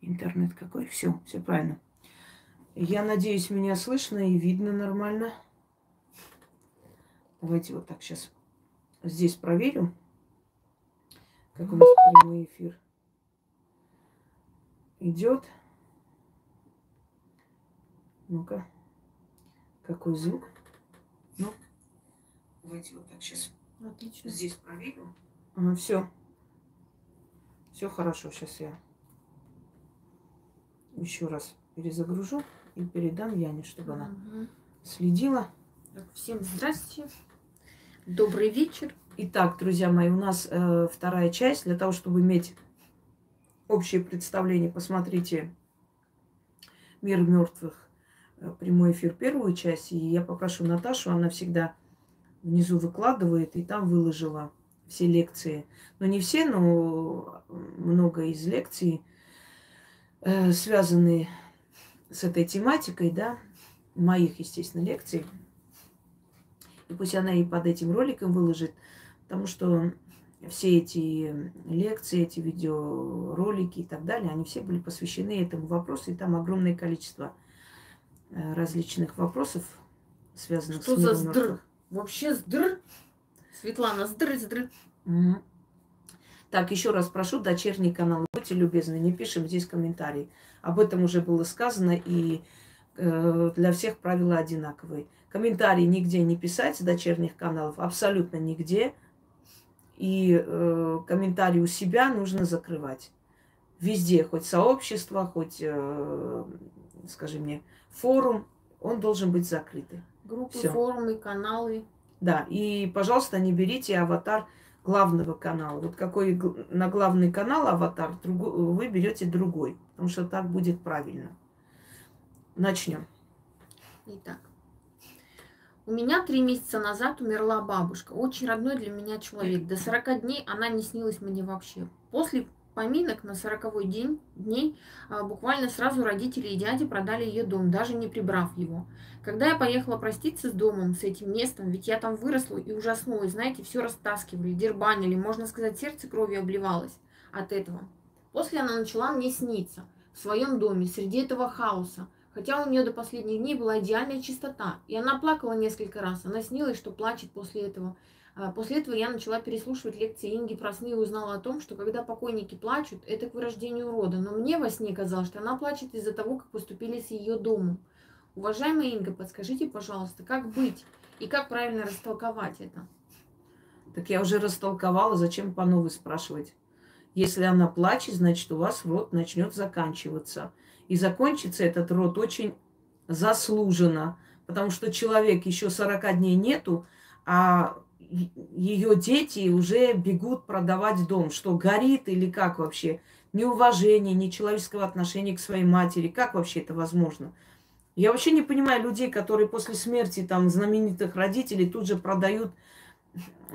Интернет какой? Все правильно. Я надеюсь, меня слышно и видно нормально. Давайте вот так сейчас здесь проверю, как у нас прямой эфир идет. Ну-ка, какой звук? Ну, давайте вот так сейчас. Отлично. Здесь проверю. Все. Все хорошо. Сейчас я еще раз перезагружу и передам Яне, чтобы она следила. Так, всем здрасте. Добрый вечер. Итак, друзья мои, у нас вторая часть. Для того, чтобы иметь общее представление, посмотрите «Мир мертвых», прямой эфир, первую часть. И я попрошу Наташу, она всегда внизу выкладывает, и там выложила все лекции. Но не все, но много из лекций, связанные с этой тематикой, да, моих, естественно, лекций. И пусть она и под этим роликом выложит, потому что все эти лекции, эти видеоролики и так далее, они все были посвящены этому вопросу, и там огромное количество различных вопросов, связанных Что с миром за мертвых. Вообще сдр. Светлана, сдр. Угу. Так, еще раз прошу, дочерний канал, будьте любезны, не пишем здесь комментарии. Об этом уже было сказано, и для всех правила одинаковые. Комментарии нигде не писать с дочерних каналов, абсолютно нигде. И комментарии у себя нужно закрывать. Везде, хоть сообщество, хоть, скажи мне, форум, он должен быть закрытый. Группы, Всё. форумы, каналы. Да, и, пожалуйста, не берите аватар главного канала. Вот какой на главный канал аватар, вы берете другой, потому что так будет правильно. Начнем. Итак, у меня 3 месяца назад умерла бабушка, очень родной для меня человек. До 40 дней она не снилась мне вообще. После поминок на 40-й дней буквально сразу родители и дяди продали ее дом, даже не прибрав его. Когда я поехала проститься с домом, с этим местом, ведь я там выросла и ужаснулась, знаете, все растаскивали, дербанили, можно сказать, сердце кровью обливалось от этого. После она начала мне сниться в своем доме, среди этого хаоса. Хотя у нее до последних дней была идеальная чистота. И она плакала несколько раз. Она снилась, что плачет после этого. После этого я начала переслушивать лекции Инги про сны и узнала о том, что когда покойники плачут, это к вырождению рода. Но мне во сне казалось, что она плачет из-за того, как поступили с ее домом. Уважаемая Инга, подскажите, пожалуйста, как быть и как правильно растолковать это? Так я уже растолковала, зачем по новой спрашивать? Если она плачет, значит, у вас род начнет заканчиваться. И закончится этот род очень заслуженно, потому что человек еще 40 дней нету, а ее дети уже бегут продавать дом. Что, горит или как вообще? Неуважение, нечеловеческого отношения к своей матери. Как вообще это возможно? Я вообще не понимаю людей, которые после смерти там знаменитых родителей тут же продают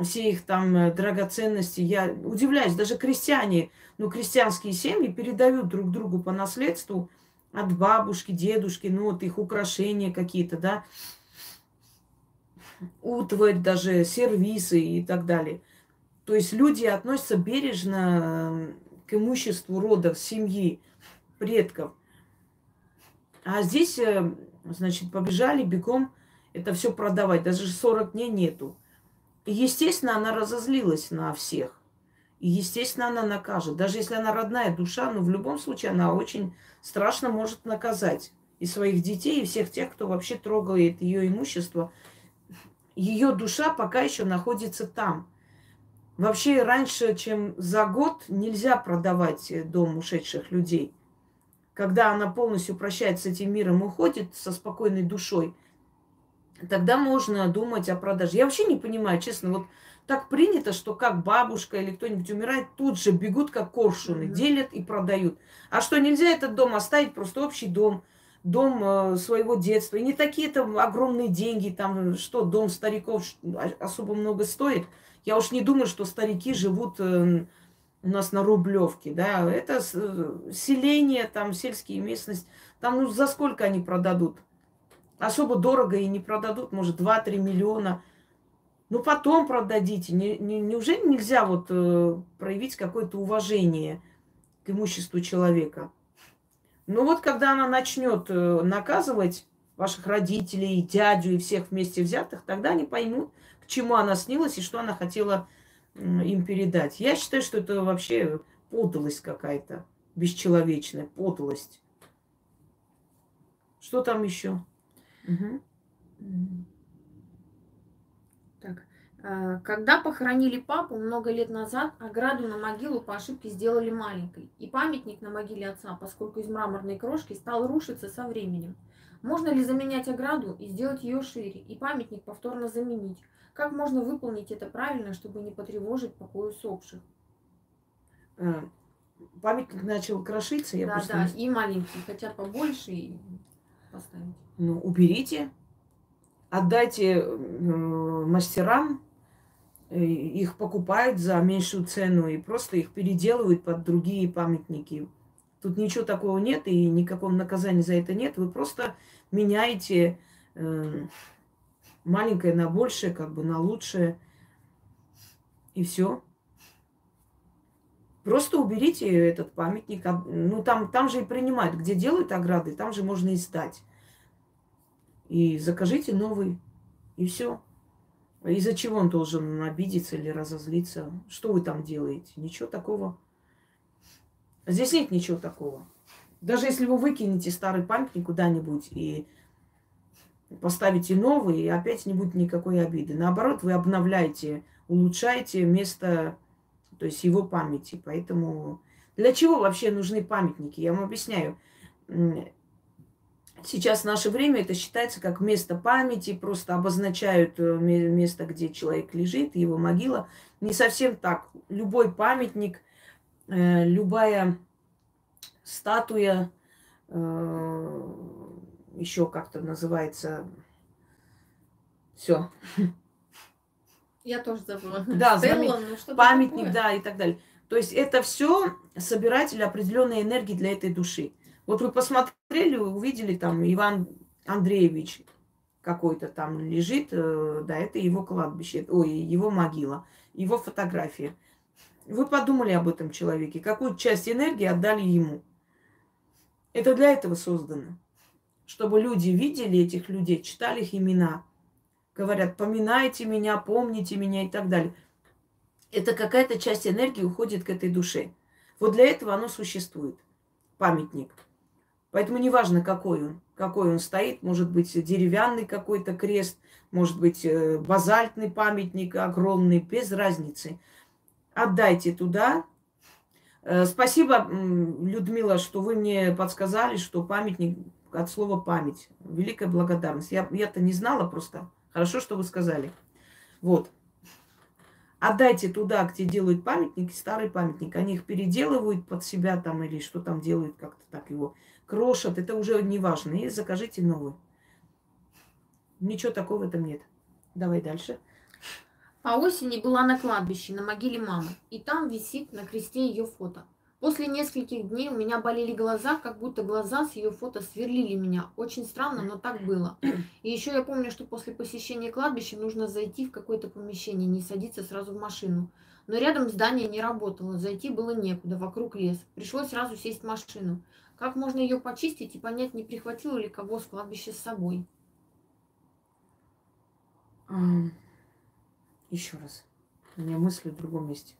все их там драгоценности. Я удивляюсь, даже крестьяне, ну, крестьянские семьи передают друг другу по наследству от бабушки, дедушки, ну, вот их украшения какие-то, да, утварь, даже сервисы и так далее. То есть люди относятся бережно к имуществу рода, семьи, предков. А здесь, значит, побежали бегом это все продавать. Даже 40 дней нету. И, естественно, она разозлилась на всех. И, естественно, она накажет. Даже если она родная душа, но в любом случае она очень страшно может наказать и своих детей, и всех тех, кто вообще трогает ее имущество. Ее душа пока еще находится там. Вообще раньше, чем за год, нельзя продавать дом ушедших людей. Когда она полностью прощается с этим миром, уходит со спокойной душой, тогда можно думать о продаже. Я вообще не понимаю, честно, вот так принято, что как бабушка или кто-нибудь умирает, тут же бегут как коршуны, делят и продают. А что, нельзя этот дом оставить, просто общий дом, дом своего детства. И не такие там огромные деньги, там что, дом стариков особо много стоит. Я уж не думаю, что старики живут у нас на Рублевке, да. Это селение, там сельские местности. Там ну за сколько они продадут? Особо дорого и не продадут, может, 2-3 миллиона. Ну, потом продадите. Неужели нельзя вот проявить какое-то уважение к имуществу человека? Ну вот, когда она начнет наказывать ваших родителей, дядю и всех вместе взятых, тогда они поймут, к чему она снилась и что она хотела им передать. Я считаю, что это вообще подлость какая-то, бесчеловечная подлость. Что там еще? Угу. Так. Когда похоронили папу много лет назад, ограду на могилу по ошибке сделали маленькой. И памятник на могиле отца, поскольку из мраморной крошки, стал рушиться со временем. Можно ли заменять ограду и сделать ее шире, и памятник повторно заменить? Как можно выполнить это правильно, чтобы не потревожить покой усопших? Памятник начал крошиться, я Да, просто... да, и маленький, хотят побольше и поставить. Ну, уберите, отдайте мастерам, их покупают за меньшую цену и просто их переделывают под другие памятники. Тут ничего такого нет и никакого наказания за это нет. Вы просто меняете маленькое на большее, как бы на лучшее, и все. Просто уберите этот памятник. Ну, там же и принимают, где делают ограды, там же можно и сдать. И закажите новый, и все. Из-за чего он должен обидеться или разозлиться? Что вы там делаете? Ничего такого. Здесь нет ничего такого. Даже если вы выкинете старый памятник куда-нибудь и поставите новый, и опять не будет никакой обиды. Наоборот, вы обновляете, улучшаете место, то есть его памяти. Поэтому для чего вообще нужны памятники? Я вам объясняю. Сейчас в наше время это считается как место памяти, просто обозначают место, где человек лежит, его могила. Не совсем так. Любой памятник, любая статуя, еще как-то называется, все. Я тоже забыла. Да, Стелла, ну что памятник, такое? да, и так далее. То есть это все собиратель определенной энергии для этой души. Вот вы посмотрели, увидели там Иван Андреевич какой-то там лежит, да, это его кладбище, ой, его могила, его фотография. Вы подумали об этом человеке, какую часть энергии отдали ему. Это для этого создано. Чтобы люди видели этих людей, читали их имена, говорят, поминайте меня, помните меня и так далее. Это какая-то часть энергии уходит к этой душе. Вот для этого оно существует, памятник. Поэтому неважно, какой он стоит, может быть деревянный какой-то крест, может быть базальтный памятник огромный, без разницы. Отдайте туда. Спасибо, Людмила, что вы мне подсказали, что памятник от слова память. Великая благодарность. Я-то не знала просто. Хорошо, что вы сказали. Вот. Отдайте туда, где делают памятники, старый памятник. Они их переделывают под себя там или что там делают, как-то так его крошат. Это уже не важно. И закажите новый. Ничего такого в этом нет. Давай дальше. По осени была на кладбище, на могиле мамы, и там висит на кресте ее фото. После нескольких дней у меня болели глаза, как будто глаза с ее фото сверлили меня. Очень странно, но так было. И еще я помню, что после посещения кладбища нужно зайти в какое-то помещение, не садиться сразу в машину. Но рядом здание не работало, зайти было некуда, вокруг лес. Пришлось сразу сесть в машину. Как можно ее почистить и понять, не прихватила ли кого с кладбища с собой? Еще раз. У меня мысли в другом месте.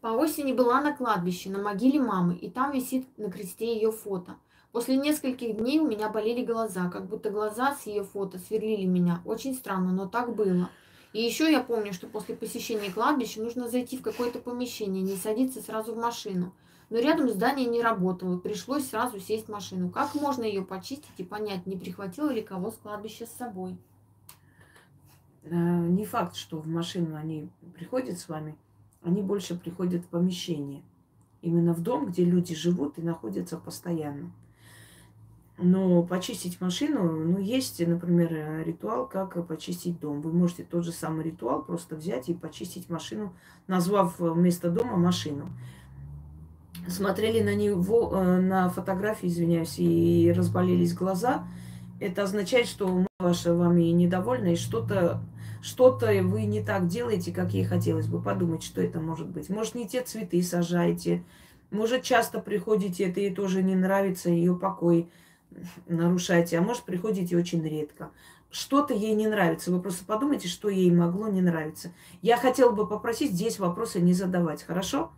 По осени была на кладбище, на могиле мамы, и там висит на кресте ее фото. После нескольких дней у меня болели глаза, как будто глаза с ее фото сверлили меня. Очень странно, но так было. И еще я помню, что после посещения кладбища нужно зайти в какое-то помещение, не садиться сразу в машину. Но рядом здание не работало, пришлось сразу сесть в машину. Как можно ее почистить и понять, не прихватила ли кого с кладбища с собой? Не факт, что в машину они приходят с вами. Они больше приходят в помещение. Именно в дом, где люди живут и находятся постоянно. Но почистить машину, ну, есть, например, ритуал, как почистить дом. Вы можете тот же самый ритуал просто взять и почистить машину, назвав вместо дома машину. Смотрели на него, на фотографии, извиняюсь, и разболелись глаза. Это означает, что мама ваша вами недовольна, и что-то вы не так делаете, как ей хотелось бы. Подумать, что это может быть. Может, не те цветы сажаете, Может, часто приходите, это ей тоже не нравится, ее покой нарушаете, а может, приходите очень редко. Что-то ей не нравится. Вы просто подумайте, что ей могло не нравиться. Я хотела бы попросить здесь вопросы не задавать, хорошо?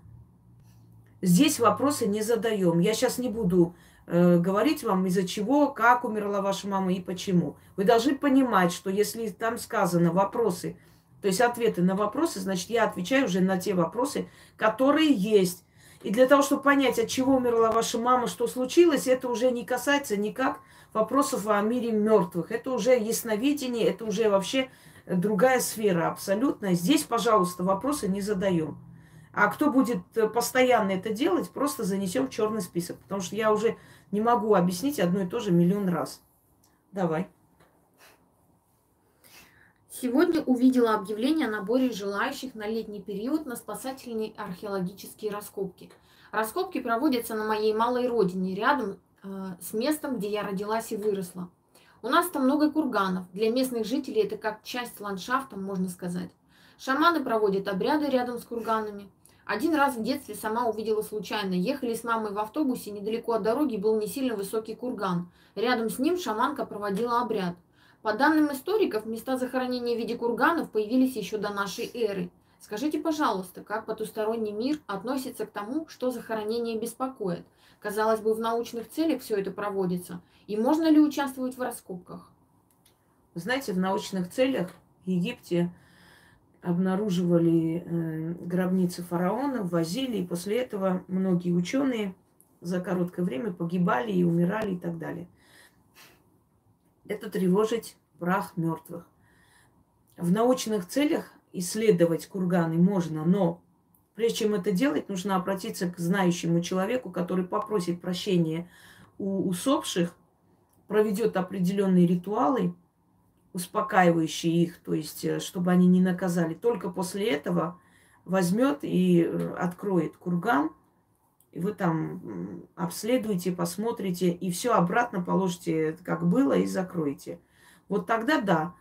Здесь вопросы не задаем. Я сейчас не буду говорить вам, из-за чего, как умерла ваша мама и почему. Вы должны понимать, что если там сказано вопросы, то есть ответы на вопросы, значит, я отвечаю уже на те вопросы, которые есть. И для того, чтобы понять, от чего умерла ваша мама, что случилось, это уже не касается никак вопросов о мире мертвых. Это уже ясновидение, это уже вообще другая сфера абсолютно. Здесь, пожалуйста, вопросы не задаем. А кто будет постоянно это делать, просто занесем в черный список. Потому что я уже не могу объяснить одно и то же миллион раз. Давай. Сегодня увидела объявление о наборе желающих на летний период на спасательные археологические раскопки. Раскопки проводятся на моей малой родине, рядом с местом, где я родилась и выросла. У нас там много курганов. Для местных жителей это как часть ландшафта, можно сказать. Шаманы проводят обряды рядом с курганами. Один раз в детстве сама увидела случайно. Ехали с мамой в автобусе, недалеко от дороги был не сильно высокий курган. Рядом с ним шаманка проводила обряд. По данным историков, места захоронения в виде курганов появились еще до нашей эры. Скажите, пожалуйста, как потусторонний мир относится к тому, что захоронение беспокоит? Казалось бы, в научных целях все это проводится. И можно ли участвовать в раскопках? Знаете, в научных целях в Египте обнаруживали гробницы фараонов, возили, и после этого многие ученые за короткое время погибали и умирали и так далее. Это тревожить прах мертвых. В научных целях исследовать курганы можно, но прежде чем это делать, нужно обратиться к знающему человеку, который попросит прощения у усопших, проведет определенные ритуалы, успокаивающие их, то есть, чтобы они не наказали. Только после этого возьмет и откроет курган, и вы там обследуете, посмотрите, и все обратно положите, как было, и закроете. Вот тогда да.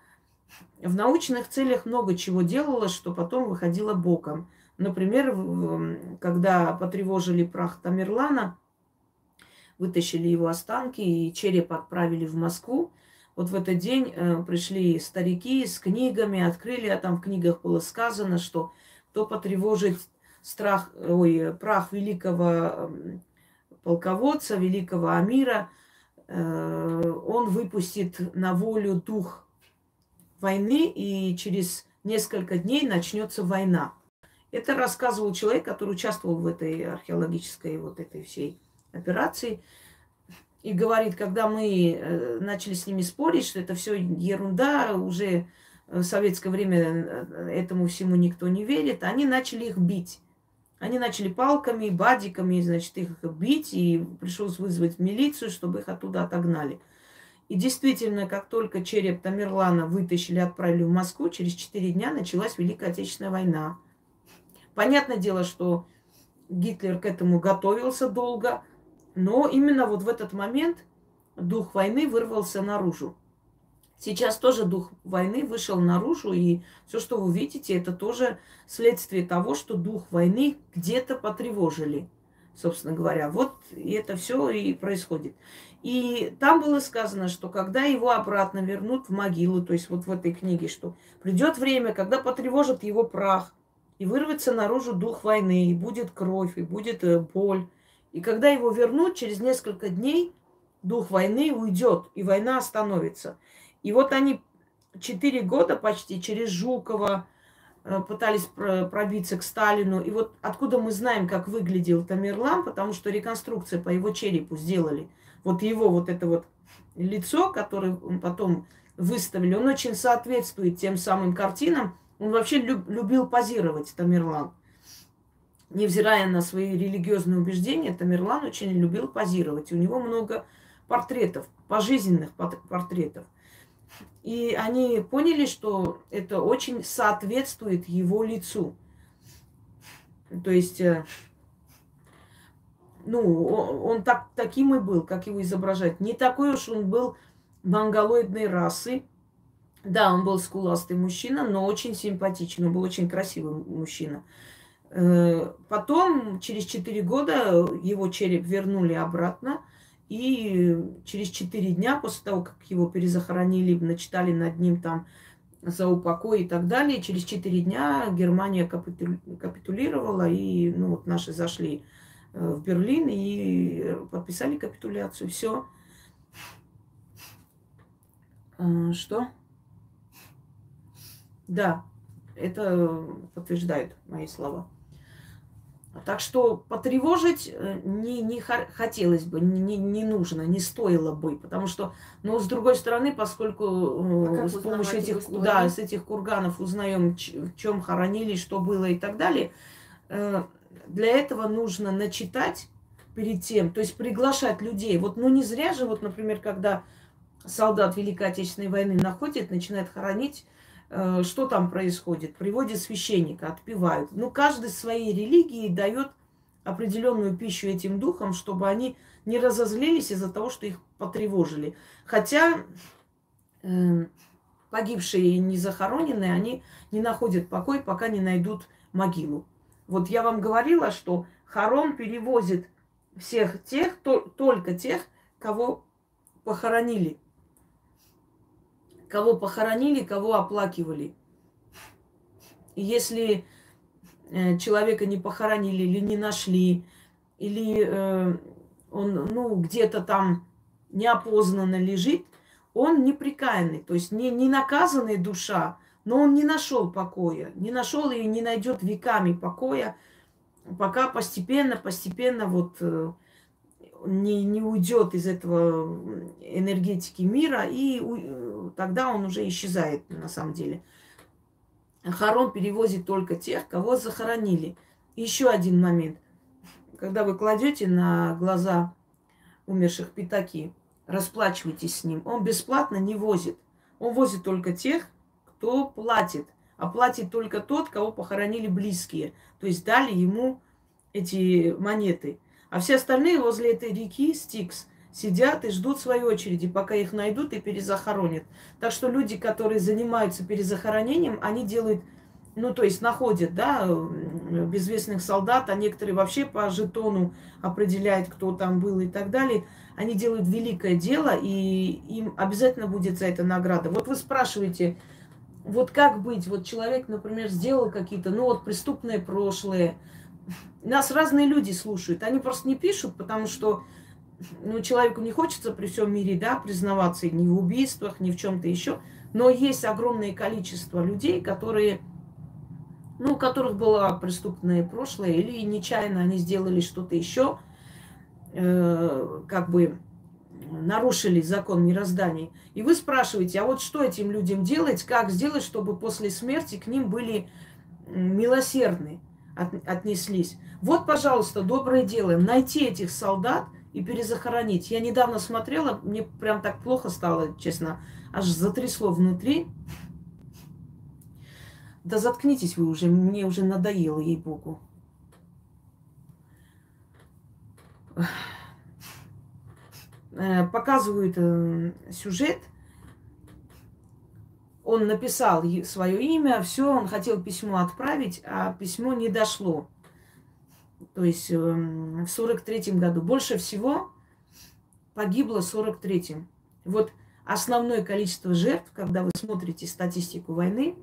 В научных целях много чего делалось, что потом выходило боком. Например, когда потревожили прах Тамерлана, вытащили его останки и череп отправили в Москву. Вот в этот день пришли старики с книгами, открыли, а там в книгах было сказано, что кто потревожит прах великого полководца, великого Амира, он выпустит на волю дух войны, и через несколько дней начнется война. Это рассказывал человек, который участвовал в этой археологической вот этой всей операции. И говорит, когда мы начали с ними спорить, что это все ерунда, уже в советское время этому всему никто не верит, они начали их бить. Они начали палками, бадиками, значит, их бить, и пришлось вызвать милицию, чтобы их оттуда отогнали. И действительно, как только череп Тамерлана вытащили и отправили в Москву, через 4 дня началась Великая Отечественная война. Понятное дело, что Гитлер к этому готовился долго, но именно вот в этот момент дух войны вырвался наружу. Сейчас тоже дух войны вышел наружу, и все, что вы видите, это тоже следствие того, что дух войны где-то потревожили, собственно говоря. Вот и это все и происходит. И там было сказано, что когда его обратно вернут в могилу, то есть вот в этой книге, что придет время, когда потревожат его прах, и вырвется наружу дух войны, и будет кровь, и будет боль. И когда его вернут, через несколько дней дух войны уйдет, и война остановится. И вот они 4 года почти через Жукова пытались пробиться к Сталину. И вот откуда мы знаем, как выглядел Тамерлан, потому что реконструкция по его черепу сделали. Вот его вот это вот лицо, которое он потом выставили, он очень соответствует тем самым картинам. Он вообще любил позировать, Тамерлан. Невзирая на свои религиозные убеждения, Тамерлан очень любил позировать. У него много портретов, пожизненных портретов. И они поняли, что это очень соответствует его лицу. То есть, он таким и был, как его изображать. Не такой уж он был монголоидной расы. Да, он был скуластый мужчина, но очень симпатичный. Он был очень красивый мужчина. Потом, через 4 года, его череп вернули обратно. И через 4 дня после того, как его перезахоронили, начитали над ним там за упокой и так далее, через 4 дня Германия капитулировала, и ну, вот наши зашли в Берлин и подписали капитуляцию. Все. Что? Да, это подтверждает мои слова. Так что потревожить не хотелось бы, не нужно, не стоило бы. Потому что, но с другой стороны, поскольку с помощью этих, да, с этих курганов узнаем, в чем хоронили, что было и так далее, для этого нужно начитать перед тем, то есть приглашать людей. Вот, ну не зря же, вот, например, когда солдат Великой Отечественной войны находит, начинает хоронить, что там происходит? Приводят священника, отпевают. Ну, каждый своей религии дает определенную пищу этим духам, чтобы они не разозлились из-за того, что их потревожили. Хотя погибшие и не захороненные, они не находят покой, пока не найдут могилу. Вот я вам говорила, что хором перевозит всех тех, только тех, кого похоронили. Кого похоронили, кого оплакивали. И если человека не похоронили или не нашли, или он ну, где-то там неопознанно лежит, он непрекаянный, то есть не наказанная душа, но он не нашел покоя, не нашел и не найдет веками покоя, пока постепенно вот не уйдет из этого энергетики мира, и тогда он уже исчезает на самом деле. Хором перевозит только тех, кого захоронили. Еще один момент. Когда вы кладете на глаза умерших пятаки, расплачивайтесь с ним. Он бесплатно не возит. Он возит только тех, кто платит. А платит только тот, кого похоронили близкие. То есть дали ему эти монеты. А все остальные возле этой реки Стикс сидят и ждут своей очереди, пока их найдут и перезахоронят. Так что люди, которые занимаются перезахоронением, они делают, ну, то есть находят, да, безвестных солдат, а некоторые вообще по жетону определяют, кто там был и так далее. Они делают великое дело, и им обязательно будет за это награда. Вот вы спрашиваете, вот как быть? Вот человек, например, сделал какие-то, ну, вот преступное прошлое. Нас разные люди слушают. Они просто не пишут, потому что ну, человеку не хочется при всем мире, да, признаваться ни в убийствах, ни в чем-то еще. Но есть огромное количество людей, которые, ну, у которых было преступное прошлое, или нечаянно они сделали что-то еще, как бы нарушили закон мироздания. И вы спрашиваете, а вот что этим людям делать, как сделать, чтобы после смерти к ним были милосердны, отнеслись. Вот, пожалуйста, доброе дело, найти этих солдат и перезахоронить. Я недавно смотрела, мне прям так плохо стало, честно, аж затрясло внутри. Да заткнитесь вы уже, мне уже надоело, ей-богу. Показывают сюжет. Он написал свое имя, все, он хотел письмо отправить, а письмо не дошло. То есть в 43-м году. Больше всего погибло в 43-м. Вот основное количество жертв, когда вы смотрите статистику войны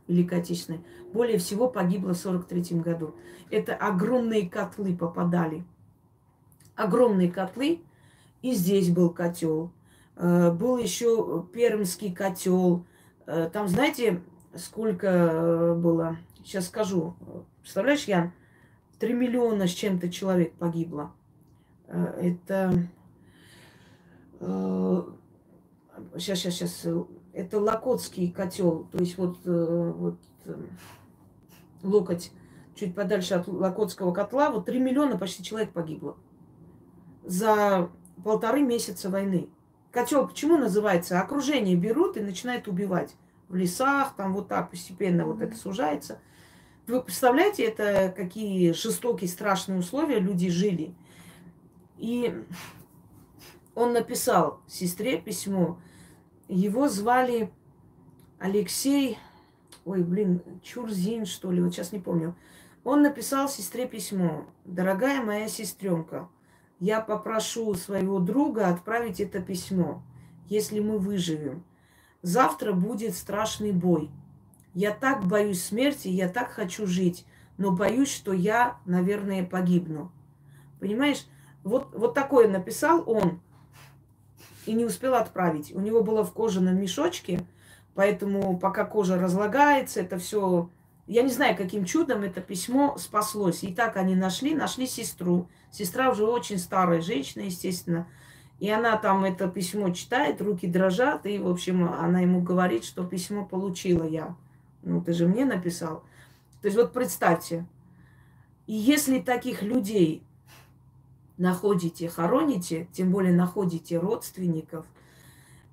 Великой Отечественной, более всего погибло в 43-м году. Это огромные котлы попадали. Огромные котлы. И здесь был котел. Был еще Пермский котел. Там, знаете, сколько было? Сейчас скажу. Представляешь, Ян? 3 миллиона с чем-то человек погибло. Это... Сейчас. Это Локотский котел. То есть вот локоть чуть подальше от Локотского котла. Вот 3 миллиона почти человек погибло. За 1,5 месяца войны. Котел почему называется? Окружение берут и начинают убивать. В лесах, там вот так постепенно вот это сужается. Вы представляете, это какие жестокие, страшные условия люди жили. И он написал сестре письмо. Его звали Алексей, Чурзин, что ли, вот сейчас не помню. Он написал сестре письмо. Дорогая моя сестренка, я попрошу своего друга отправить это письмо, если мы выживем. Завтра будет страшный бой. Я так боюсь смерти, я так хочу жить, но боюсь, что я, наверное, погибну. Понимаешь? Вот такое написал он и не успел отправить. У него было в кожаном мешочке, поэтому пока кожа разлагается, это все... Я не знаю, каким чудом это письмо спаслось. И так они нашли сестру. Сестра уже очень старая женщина, естественно. И она там это письмо читает, руки дрожат, и, в общем, она ему говорит, что письмо получила я. Ну, ты же мне написал. То есть вот представьте, и если таких людей находите, хороните, тем более находите родственников,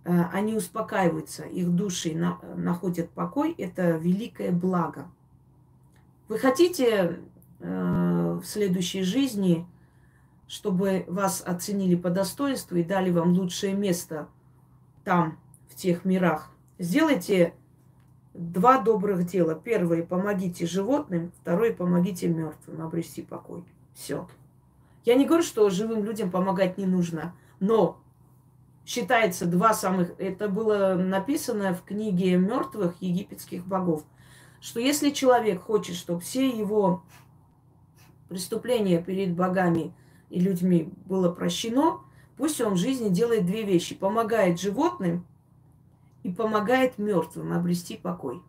они успокаиваются, их души находят покой, это великое благо. Вы хотите в следующей жизни, чтобы вас оценили по достоинству и дали вам лучшее место там, в тех мирах? Сделайте два добрых дела. Первое, помогите животным. Второе, помогите мертвым обрести покой. Все. Я не говорю, что живым людям помогать не нужно, но считается два самых... Это было написано в книге мертвых египетских богов, что если человек хочет, чтобы все его преступления перед богами и людьми было прощено, пусть он в жизни делает две вещи. Помогает животным и помогает мертвым обрести покой.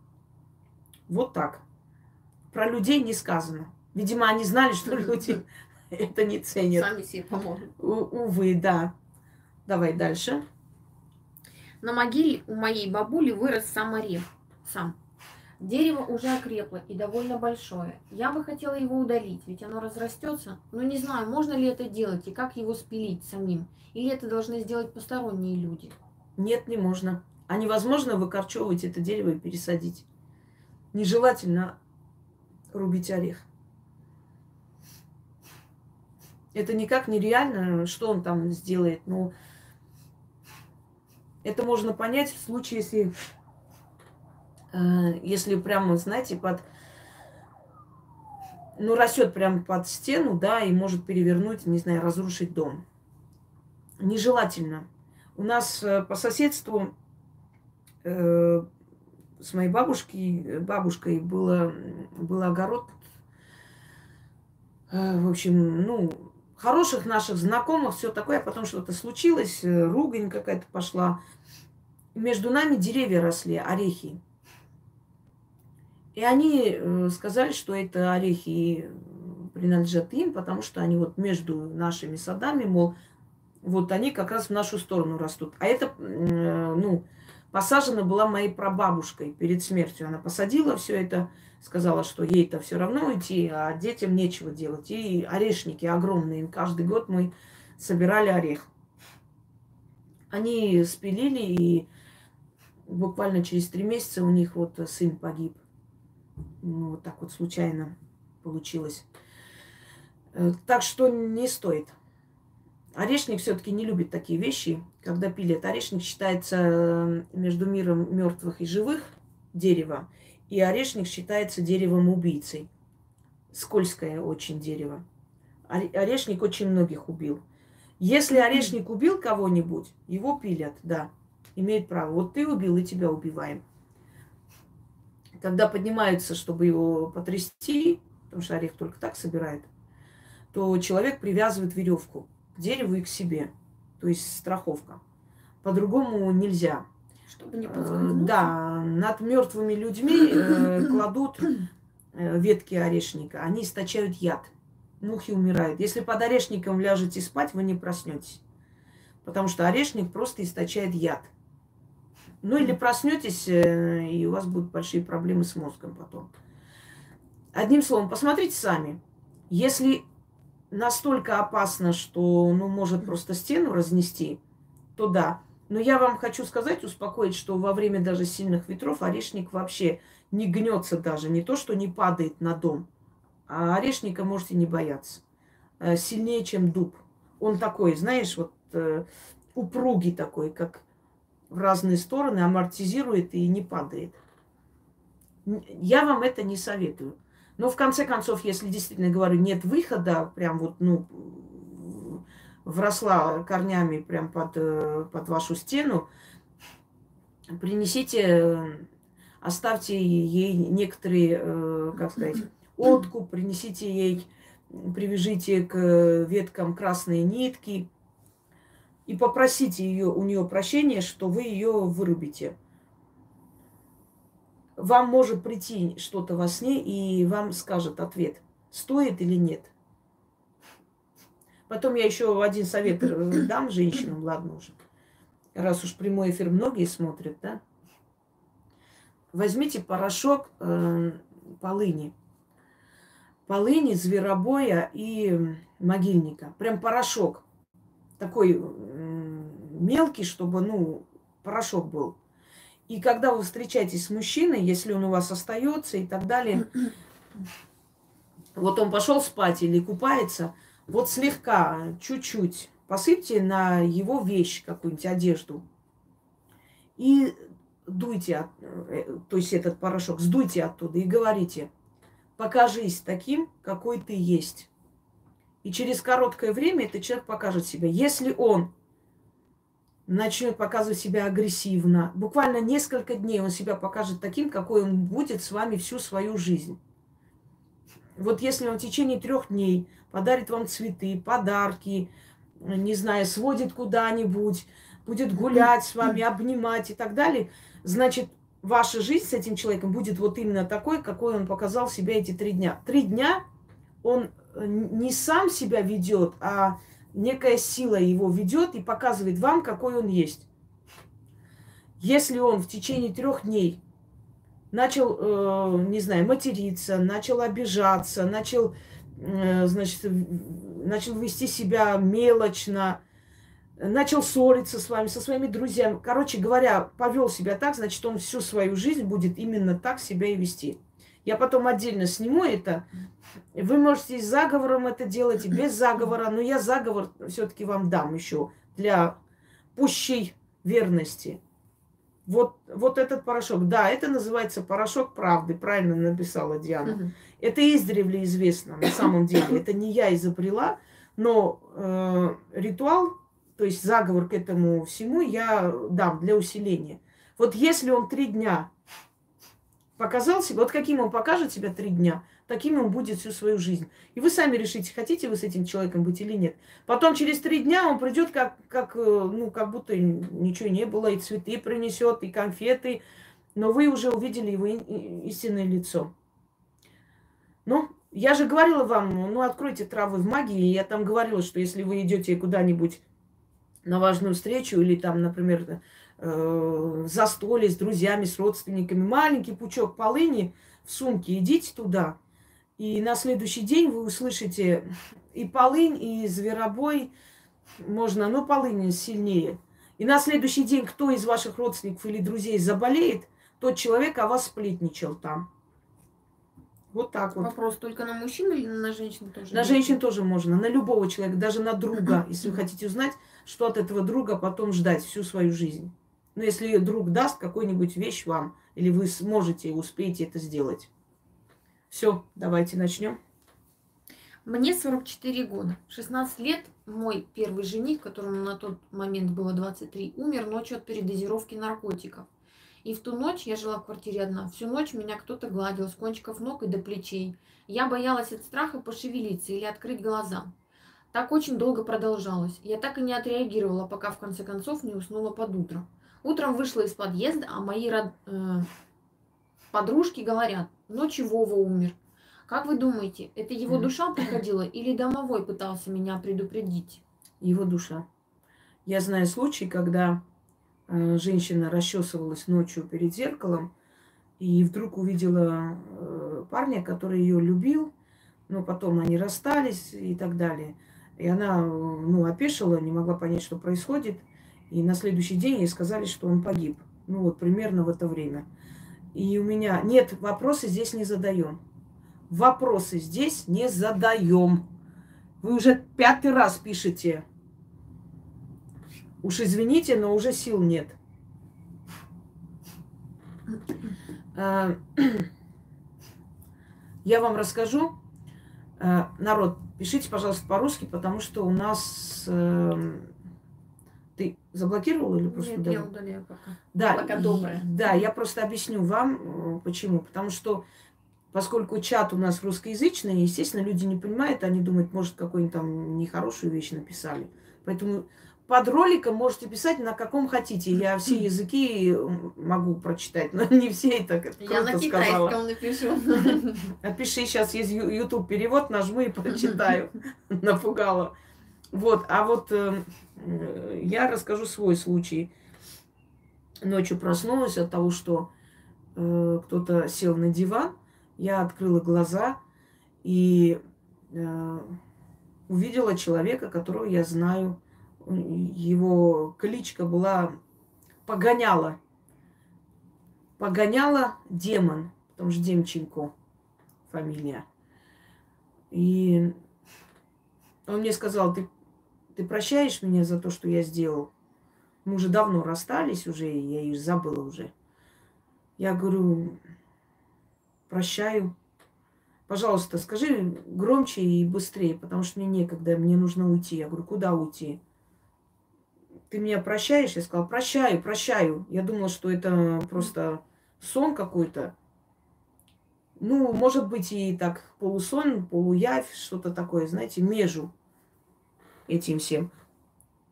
Вот так. Про людей не сказано. Видимо, они знали, что люди это не ценят. Сами себе помогут. Увы, да. Давай дальше. На могиле у моей бабули вырос сам орех. Сам. Дерево уже окрепло и довольно большое. Я бы хотела его удалить, ведь оно разрастется. Но не знаю, можно ли это делать и как его спилить самим. Или это должны сделать посторонние люди. Нет, не можно. А невозможно выкорчевывать это дерево и пересадить. Нежелательно рубить орех. Это никак нереально, что он там сделает. Но это можно понять в случае, если прямо, знаете, растет прямо под стену, да, и может перевернуть, не знаю, разрушить дом. Нежелательно. У нас по соседству с моей бабушкой был огород. В общем, хороших наших знакомых, все такое, а потом что-то случилось, ругань какая-то пошла. Между нами деревья росли, орехи. И они сказали, что это орехи принадлежат им, потому что они вот между нашими садами, мол, вот они как раз в нашу сторону растут. А это, посажена была моей прабабушкой перед смертью. Она посадила все это, сказала, что ей-то все равно уйти, а детям нечего делать. И орешники огромные. Каждый год мы собирали орех. Они спилили, и буквально через 3 месяца у них вот сын погиб. Вот так вот случайно получилось. Так что не стоит. Орешник все-таки не любит такие вещи, когда пилят. Орешник считается между миром мертвых и живых дерево, и орешник считается деревом убийцей. Скользкое очень дерево. Орешник очень многих убил. Если орешник убил кого-нибудь, его пилят, да, имеет право. Вот ты убил, и тебя убиваем. Когда поднимаются, чтобы его потрясти, потому что орех только так собирают, то человек привязывает веревку к дереву и к себе. То есть страховка. По-другому нельзя. Чтобы не подскользнуться. Да, над мертвыми людьми кладут ветки орешника. Они источают яд. Мухи умирают. Если под орешником ляжете спать, вы не проснетесь. Потому что орешник просто источает яд. Или проснетесь, и у вас будут большие проблемы с мозгом потом. Одним словом, посмотрите сами. Если настолько опасно, что может просто стену разнести, то да. Но я вам хочу сказать, успокоить, что во время даже сильных ветров орешник вообще не гнется даже. Не то, что не падает на дом. А орешника можете не бояться. Сильнее, чем дуб. Он такой, знаешь, упругий такой, как в разные стороны, амортизирует и не падает. Я вам это не советую. Но в конце концов, если действительно, говорю, нет выхода, прям вот, ну, вросла корнями прям под вашу стену, принесите, оставьте ей некоторые, как сказать, откуп, принесите ей, привяжите к веткам красные нитки и попросите ее, у нее прощения, что вы ее вырубите. Вам может прийти что-то во сне, и вам скажет ответ, стоит или нет. Потом я еще один совет дам женщинам, ладно уже. Раз уж прямой эфир многие смотрят, да. Возьмите порошок полыни. Полыни, зверобоя и могильника. Прям порошок. Такой мелкий, чтобы, ну, порошок был. И когда вы встречаетесь с мужчиной, если он у вас остается и так далее, вот он пошел спать или купается, вот слегка, чуть-чуть посыпьте на его вещь, какую-нибудь одежду. И дуйте, то есть этот порошок, сдуйте оттуда и говорите, покажись таким, какой ты есть. И через короткое время этот человек покажет себя. Если он начнет показывать себя агрессивно, буквально несколько дней он себя покажет таким, какой он будет с вами всю свою жизнь. Вот если он в течение 3 дней подарит вам цветы, подарки, не знаю, сводит куда-нибудь, будет гулять с вами, обнимать и так далее, значит, ваша жизнь с этим человеком будет вот именно такой, какой он показал себя эти 3 дня. 3 дня он не сам себя ведет, а некая сила его ведет и показывает вам, какой он есть. Если он в течение 3 дней начал, не знаю, материться, начал обижаться, начал, значит, начал вести себя мелочно, начал ссориться с вами, со своими друзьями. Короче говоря, повел себя так, значит, он всю свою жизнь будет именно так себя и вести. Я потом отдельно сниму это. Вы можете с заговором это делать, и без заговора, но я заговор все-таки вам дам еще для пущей верности. Вот этот порошок. Да, это называется порошок правды, правильно написала Диана. Это издревле известно на самом деле. Это не я изобрела, но ритуал, то есть заговор к этому всему я дам для усиления. Вот если он 3 дня показал себя, вот каким он покажет себя 3 дня, таким он будет всю свою жизнь. И вы сами решите, хотите вы с этим человеком быть или нет. Потом через 3 дня он придет, как будто ничего не было, и цветы принесет, и конфеты, но вы уже увидели его истинное лицо. Ну, я же говорила вам, ну, откройте травы в магии, я там говорила, что если вы идете куда-нибудь на важную встречу или там, например, застолье с друзьями, с родственниками, маленький пучок полыни в сумке, идите туда, и на следующий день вы услышите и полынь, и зверобой, можно, но полынь сильнее. И на следующий день, кто из ваших родственников или друзей заболеет, тот человек о вас сплетничал там. Вот так вот. Вопрос только на мужчин или на женщин тоже? На женщин тоже можно, на любого человека, даже на друга, если вы хотите узнать, что от этого друга потом ждать всю свою жизнь. Но если друг даст какую-нибудь вещь вам, или вы сможете и успеете это сделать. Все, давайте начнем. Мне 44 года. 16 лет мой первый жених, которому на тот момент было 23, умер ночью от передозировки наркотиков. И в ту ночь я жила в квартире одна. Всю ночь меня кто-то гладил с кончиков ног и до плечей. Я боялась от страха пошевелиться или открыть глаза. Так очень долго продолжалось. Я так и не отреагировала, пока в конце концов не уснула под утро. Утром вышла из подъезда, а мои подружки говорят, ночью Вова умер. Как вы думаете, это его душа приходила или домовой пытался меня предупредить? Его душа. Я знаю случай, когда женщина расчесывалась ночью перед зеркалом и вдруг увидела парня, который ее любил, но потом они расстались и так далее. И она, опешила, не могла понять, что происходит. И на следующий день ей сказали, что он погиб. Примерно в это время. И у меня... Нет, вопросы здесь не задаем. Вопросы здесь не задаем. Вы уже 5-й раз пишете. Уж извините, но уже сил нет. Я вам расскажу. Народ, пишите, пожалуйста, по-русски, потому что у нас... Ты заблокировала или просто Нет, удалила? я удаляю пока. Да, Пока добрая. да, я просто объясню вам, почему. Потому что, поскольку чат у нас русскоязычный, естественно, люди не понимают, они думают, может, какую-нибудь там нехорошую вещь написали. Поэтому под роликом можете писать на каком хотите. Я все языки могу прочитать, но не все это Я на круто сказала. китайском напишу. Напиши, сейчас есть YouTube перевод, нажму и прочитаю. Напугала. Вот, а вот я расскажу свой случай. Ночью проснулась от того, что кто-то сел на диван. Я открыла глаза и увидела человека, которого я знаю. Его кличка была Погоняла. Погоняла демон, потому что Демченко фамилия. И он мне сказал, ты прощаешь меня за то, что я сделал? Мы уже давно расстались уже, я их забыла уже. Я говорю, прощаю. Пожалуйста, скажи громче и быстрее, потому что мне некогда, мне нужно уйти. Я говорю, куда уйти? Ты меня прощаешь? Я сказала, прощаю, прощаю. Я думала, что это просто сон какой-то. Ну, может быть, и так полусон, полуявь, что-то такое, знаете, между этим всем.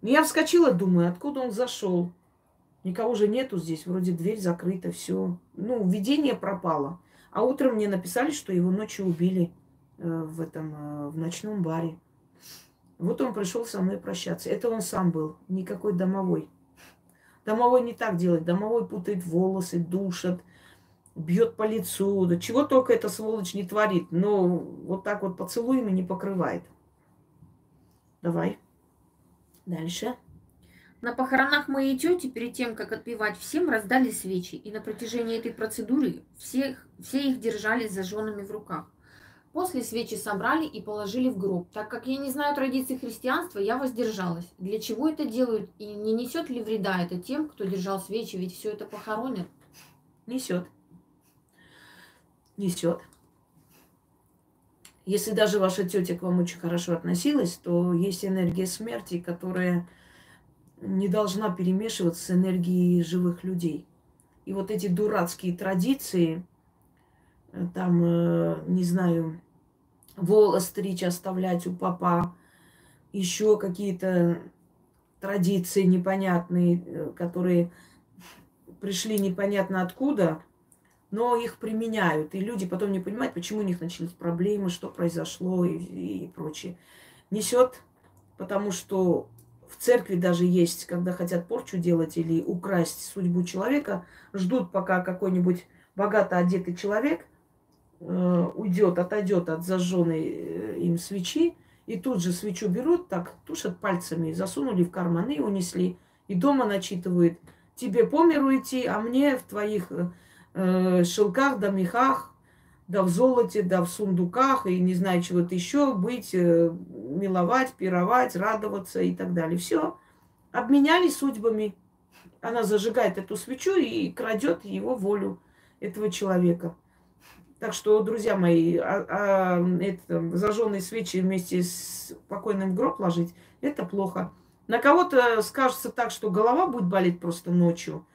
Но я вскочила, думаю, откуда он зашел. Никого же нету здесь, вроде дверь закрыта, все. Ну, видение пропало. А утром мне написали, что его ночью убили в ночном баре. Вот он пришел со мной прощаться. Это он сам был, никакой домовой. Домовой не так делает. Домовой путает волосы, душит, бьет по лицу. Да чего только эта сволочь не творит. Но вот так вот поцелуями не покрывает. Давай. Дальше. На похоронах моей тети перед тем, как отпевать всем, раздали свечи. И на протяжении этой процедуры все их держали зажженными в руках. После свечи собрали и положили в гроб. Так как я не знаю традиций христианства, я воздержалась. Для чего это делают и не несет ли вреда это тем, кто держал свечи, ведь все это похоронят? Несет. Несет. Если даже ваша тетя к вам очень хорошо относилась, то есть энергия смерти, которая не должна перемешиваться с энергией живых людей. И вот эти дурацкие традиции, там, не знаю, волос стричь, оставлять у папа, еще какие-то традиции непонятные, которые пришли непонятно откуда, но их применяют. И люди потом не понимают, почему у них начались проблемы, что произошло и прочее. Несет, потому что в церкви даже есть, когда хотят порчу делать или украсть судьбу человека, ждут, пока какой-нибудь богато одетый человек уйдет, отойдет от зажженной им свечи, и тут же свечу берут, так тушат пальцами, засунули в карманы и унесли. И дома начитывают, тебе по миру идти, а мне в твоих шелках да мехах, да в золоте, да в сундуках, и не знаю, чего-то еще быть, миловать, пировать, радоваться и так далее. Все. Обменялись судьбами. Она зажигает эту свечу и крадет его волю, этого человека. Так что, друзья мои, зажженные свечи вместе с покойным в гроб ложить, это плохо. На кого-то скажется так, что голова будет болеть просто ночью.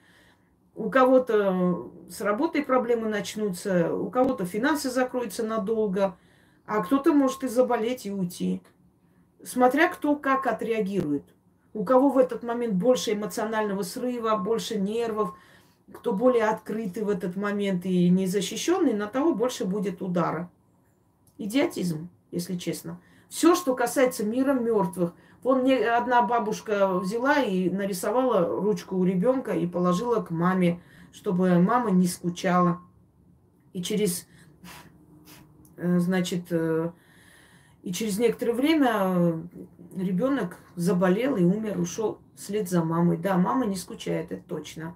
У кого-то с работой проблемы начнутся, у кого-то финансы закроются надолго, а кто-то может и заболеть, и уйти. Смотря кто как отреагирует. У кого в этот момент больше эмоционального срыва, больше нервов, кто более открытый в этот момент и незащищенный, на того больше будет удара. Идиотизм, если честно. Все, что касается мира мертвых. Вон мне одна бабушка взяла и нарисовала ручку у ребенка и положила к маме, чтобы мама не скучала. И через, значит, и через некоторое время ребенок заболел и умер, ушел вслед за мамой. Да, мама не скучает, это точно.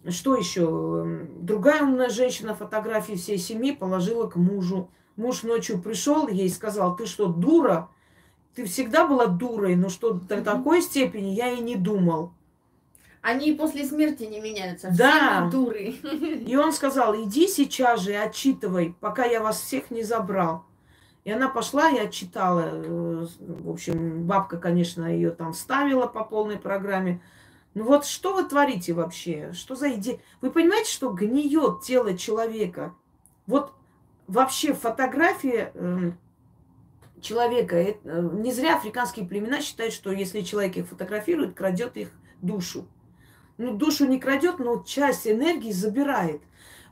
Что еще? Другая умная женщина фотографии всей семьи положила к мужу. Муж ночью пришел, ей сказал, ты что, дура? Ты всегда была дурой, но что до такой степени я и не думал. Они и после смерти не меняются. Все Да. мы дуры. И он сказал, иди сейчас же и отчитывай, пока я вас всех не забрал. И она пошла и отчитала. В общем, бабка, конечно, ее там ставила по полной программе. Ну вот что вы творите вообще? Что за идея? Вы понимаете, что гниет тело человека? Вот вообще фотография человека, не зря африканские племена считают, что если человек их фотографирует, крадет их душу. Ну, душу не крадет, но часть энергии забирает.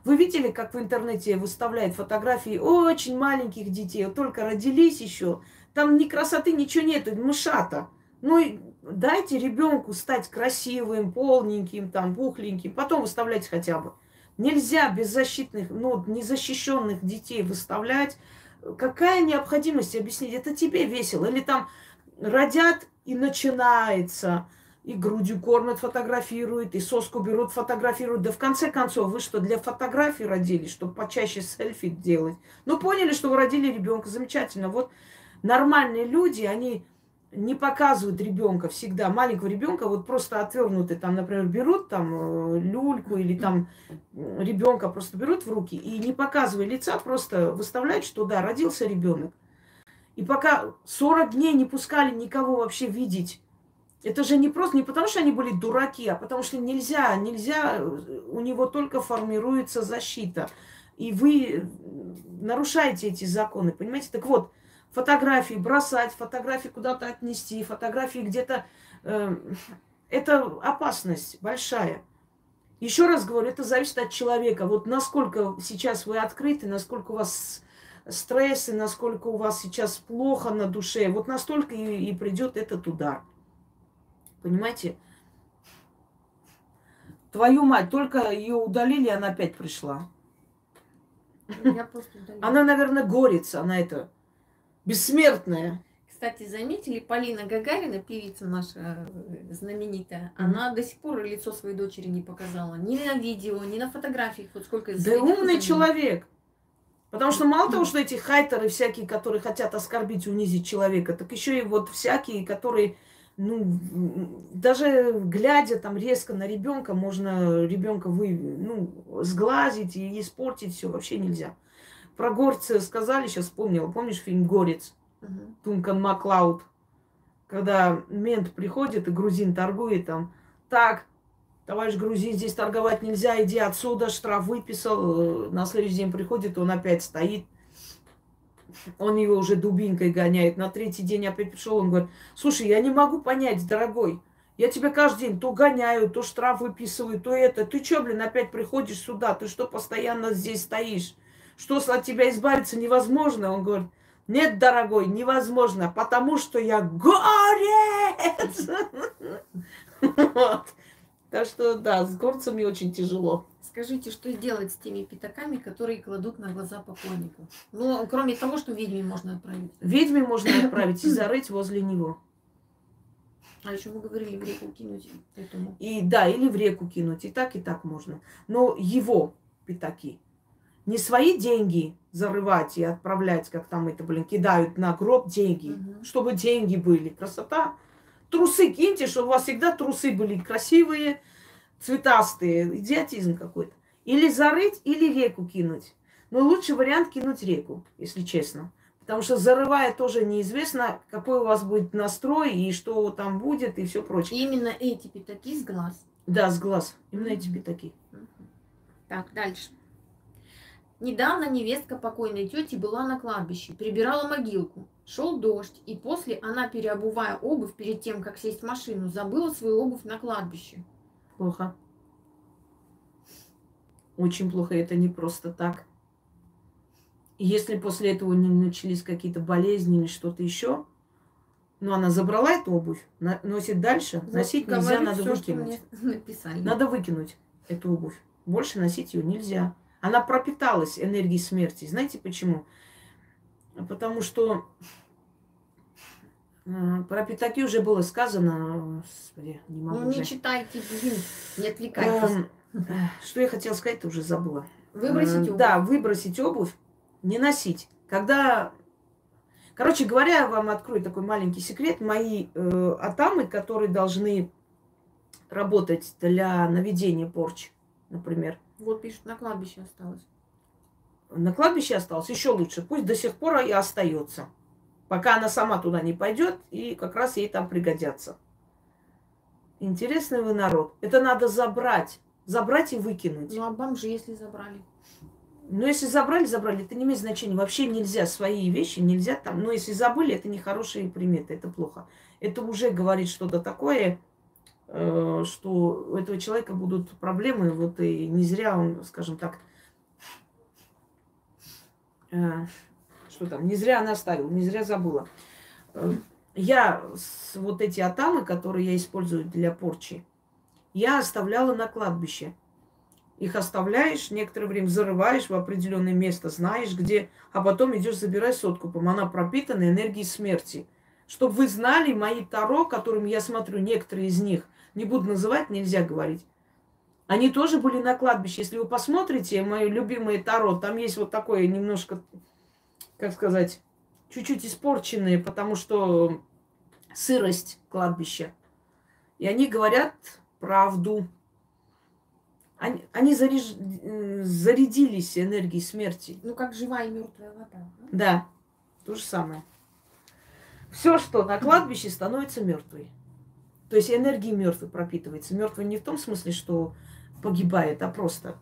Вы видели, как в интернете выставляют фотографии очень маленьких детей, вот только родились еще, там ни красоты, ничего нету, мышата. Ну, и дайте ребенку стать красивым, полненьким, там, пухленьким, потом выставлять хотя бы. Нельзя беззащитных, ну, незащищенных детей выставлять. Какая необходимость объяснить? Это тебе весело. Или там родят и начинается, и грудью кормят, фотографируют, и соску берут, фотографируют. Да в конце концов, вы что, для фотографий родились, чтобы почаще селфи делать? Ну, поняли, что вы родили ребенка, замечательно. Вот нормальные люди, они не показывают ребенка всегда, маленького ребенка, вот просто отвернутый, там, например, берут там люльку или там ребенка просто берут в руки и не показывая лица, просто выставляют, что да, родился ребенок. И пока 40 дней не пускали никого вообще видеть, это же не просто, не потому что они были дураки, а потому что нельзя, у него только формируется защита. И вы нарушаете эти законы, понимаете? Так вот, фотографии бросать, фотографии куда-то отнести, фотографии где-то... это опасность большая. Еще раз говорю, это зависит от человека. Вот насколько сейчас вы открыты, насколько у вас стрессы, насколько у вас сейчас плохо на душе, вот настолько и придет этот удар. Понимаете? Твою мать, только ее удалили, она опять пришла. Я просто удалила. Она, наверное, горится, она это бессмертная. Кстати, заметили, Полина Гагарина, певица наша знаменитая, она до сих пор лицо своей дочери не показала. Ни на видео, ни на фотографиях. Вот сколько Да следила за умный ней. человек. Потому что мало того, что эти хайтеры всякие, которые хотят оскорбить, унизить человека, так еще и вот всякие, которые, ну, даже глядя там резко на ребенка, можно ребенка сглазить и испортить все вообще нельзя. Про горца сказали, сейчас вспомнила. Помнишь фильм «Горец»? Дункан Маклауд. Когда мент приходит и грузин торгует там. Так, товарищ грузин, здесь торговать нельзя, иди отсюда, штраф выписал. На следующий день приходит, он опять стоит. Он его уже дубинкой гоняет. На третий день опять пришел, он говорит, слушай, я не могу понять, дорогой. Я тебя каждый день то гоняю, то штраф выписываю, то это. Ты что, блин, опять приходишь сюда? Ты что постоянно здесь стоишь? Что от тебя избавиться невозможно? Он говорит, нет, дорогой, невозможно, потому что я горец. Вот. Так что, да, с горцами очень тяжело. Скажите, что делать с теми пятаками, которые кладут на глаза поклоннику? Ну, кроме того, что ведьме можно отправить. Ведьме можно отправить и зарыть возле него. А еще вы говорили в реку кинуть этому. И да, или в реку кинуть. И так можно. Но его пятаки. Не свои деньги зарывать и отправлять, как там это, блин, кидают на гроб деньги. Чтобы деньги были. Красота. Трусы киньте, чтобы у вас всегда трусы были красивые, цветастые. Идиотизм какой-то. Или зарыть, или реку кинуть. Но лучший вариант кинуть реку, если честно. Потому что зарывая тоже неизвестно, какой у вас будет настрой, и что там будет, и все прочее. Именно эти пятаки с глаз. Да, с глаз. Именно эти пятаки. Так, дальше. Недавно невестка покойной тети была на кладбище, прибирала могилку. Шел дождь, и после она, переобувая обувь перед тем, как сесть в машину, забыла свою обувь на кладбище. Плохо. Очень плохо. Это не просто так. И если после этого не начались какие-то болезни или что-то еще, но она забрала эту обувь, носит дальше, вот носить нельзя, надо всё, выкинуть. Написали. Надо выкинуть эту обувь. Больше носить ее нельзя. Она пропиталась энергией смерти. Знаете почему? Потому что про пятаки уже было сказано. Господи, не могу. Ну, не читайте, блин, не отвлекайтесь. Что я хотела сказать, уже забыла. Выбросить обувь. Да, выбросить обувь, не носить. Когда... Короче говоря, я вам открою такой маленький секрет. Мои атамы, которые должны работать для наведения порчи, например. Вот пишут, на кладбище осталось. На кладбище осталось еще лучше. Пусть до сих пор и остается. Пока она сама туда не пойдет, и как раз ей там пригодятся. Интересный вы народ. Это надо забрать. Забрать и выкинуть. Ну а бомжи, если забрали? Но если забрали, это не имеет значения. Вообще нельзя свои вещи, нельзя там. Но если забыли, это не хорошие приметы, это плохо. Это уже говорит что-то такое, что у этого человека будут проблемы. Вот и не зря он, скажем так, что там, не зря она оставила, не зря забыла. Я вот эти атамы, которые я использую для порчи, я оставляла на кладбище. Их оставляешь, некоторое время зарываешь в определенное место, знаешь где, а потом идешь забирать с откупом. Она пропитана энергией смерти. Чтобы вы знали, мои таро, которым я смотрю, некоторые из них, не буду называть, нельзя говорить, они тоже были на кладбище. Если вы посмотрите, мои любимые таро, там есть вот такое немножко, как сказать, чуть-чуть испорченные, потому что сырость кладбища. И они говорят правду. Они зарядились энергией смерти. Ну, как живая и мертвая вода. Да, то же самое. Все, что на кладбище, становится мертвой. То есть энергией мертвой пропитывается. Мертвой не в том смысле, что погибает, а просто.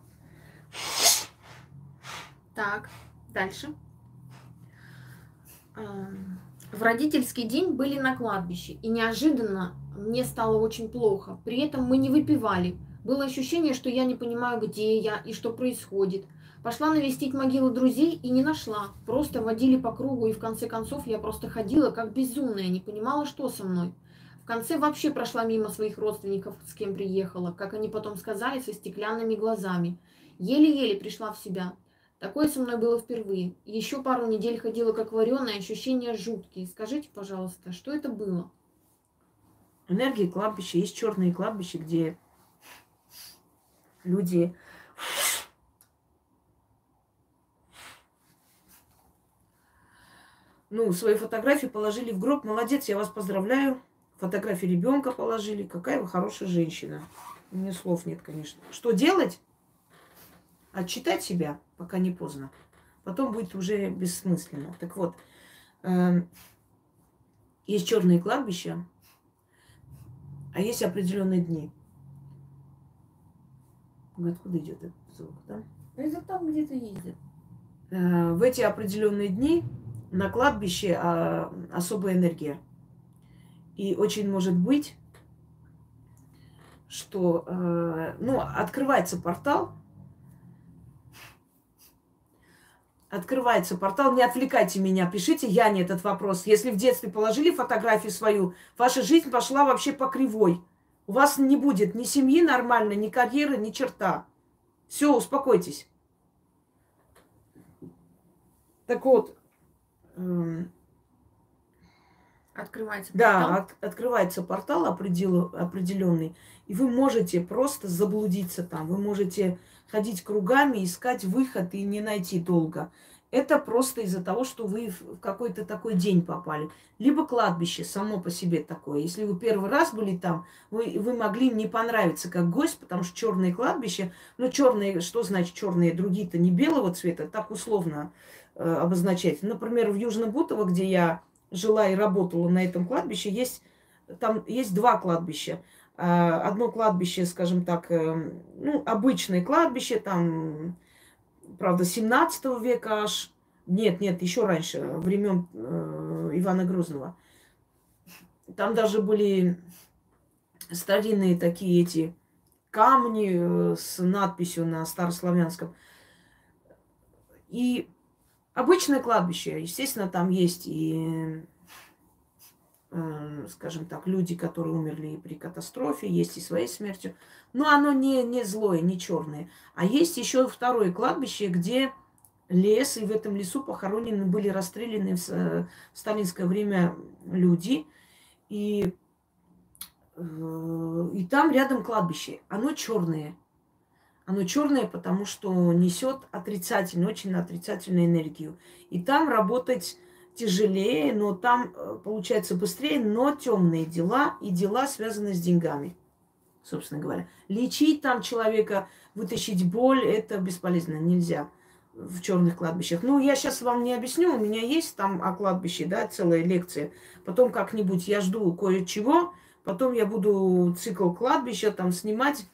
Так, дальше. В родительский день были на кладбище, и неожиданно мне стало очень плохо. При этом мы не выпивали. Было ощущение, что я не понимаю, где я и что происходит. Пошла навестить могилу друзей и не нашла. Просто водили по кругу, и в конце концов я просто ходила как безумная, не понимала, что со мной. В конце вообще прошла мимо своих родственников, с кем приехала, как они потом сказали, со стеклянными глазами. Еле-еле пришла в себя. Такое со мной было впервые. Еще пару недель ходила как вареная, ощущения жуткие. Скажите, пожалуйста, что это было? Энергия кладбища. Есть черные кладбища, где люди свои фотографии положили в гроб. Молодец, я вас поздравляю. Фотографии ребенка положили. Какая вы хорошая женщина. У меня слов нет, конечно. Что делать? Отчитать себя, пока не поздно. Потом будет уже бессмысленно. Так вот, есть черные кладбища, а есть определенные дни. Откуда идет этот звук, да? Это там где-то ездит. В эти определенные дни на кладбище особая энергия. И очень может быть, что открывается портал. Открывается портал. Не отвлекайте меня, пишите Яне этот вопрос. Если в детстве положили фотографию свою, ваша жизнь пошла вообще по кривой. У вас не будет ни семьи нормальной, ни карьеры, ни черта. Все, успокойтесь. Так вот. Открывается портал. Да, открывается портал определенный, и вы можете просто заблудиться там. Вы можете ходить кругами, искать выход и не найти долго. Это просто из-за того, что вы в какой-то такой день попали. Либо кладбище само по себе такое. Если вы первый раз были там, вы могли не понравиться как гость, потому что черные кладбища, черные, что значит черные? Другие-то не белого цвета, так условно обозначать. Например, в Южном Бутово, где я жила и работала на этом кладбище, там есть два кладбища. Одно кладбище, скажем так, обычное кладбище, там, правда, 17 века аж. Нет, еще раньше, времен Ивана Грозного. Там даже были старинные такие эти камни с надписью на старославянском. И обычное кладбище, естественно, там есть и, скажем так, люди, которые умерли при катастрофе, есть и своей смертью. Но оно не злое, не черное. А есть еще второе кладбище, где лес, и в этом лесу похоронены, были расстреляны в сталинское время люди. И там рядом кладбище. Оно черное. Оно черное, потому что несет отрицательную, очень отрицательную энергию. И там работать тяжелее, но там получается быстрее, но темные дела и дела, связанные с деньгами. собственно говоря. Лечить там человека, вытащить боль, это бесполезно, нельзя в черных кладбищах. Ну, я сейчас вам не объясню, у меня есть там о кладбище, да, целая лекция. Потом как-нибудь я жду кое-чего, потом я буду цикл кладбища там снимать.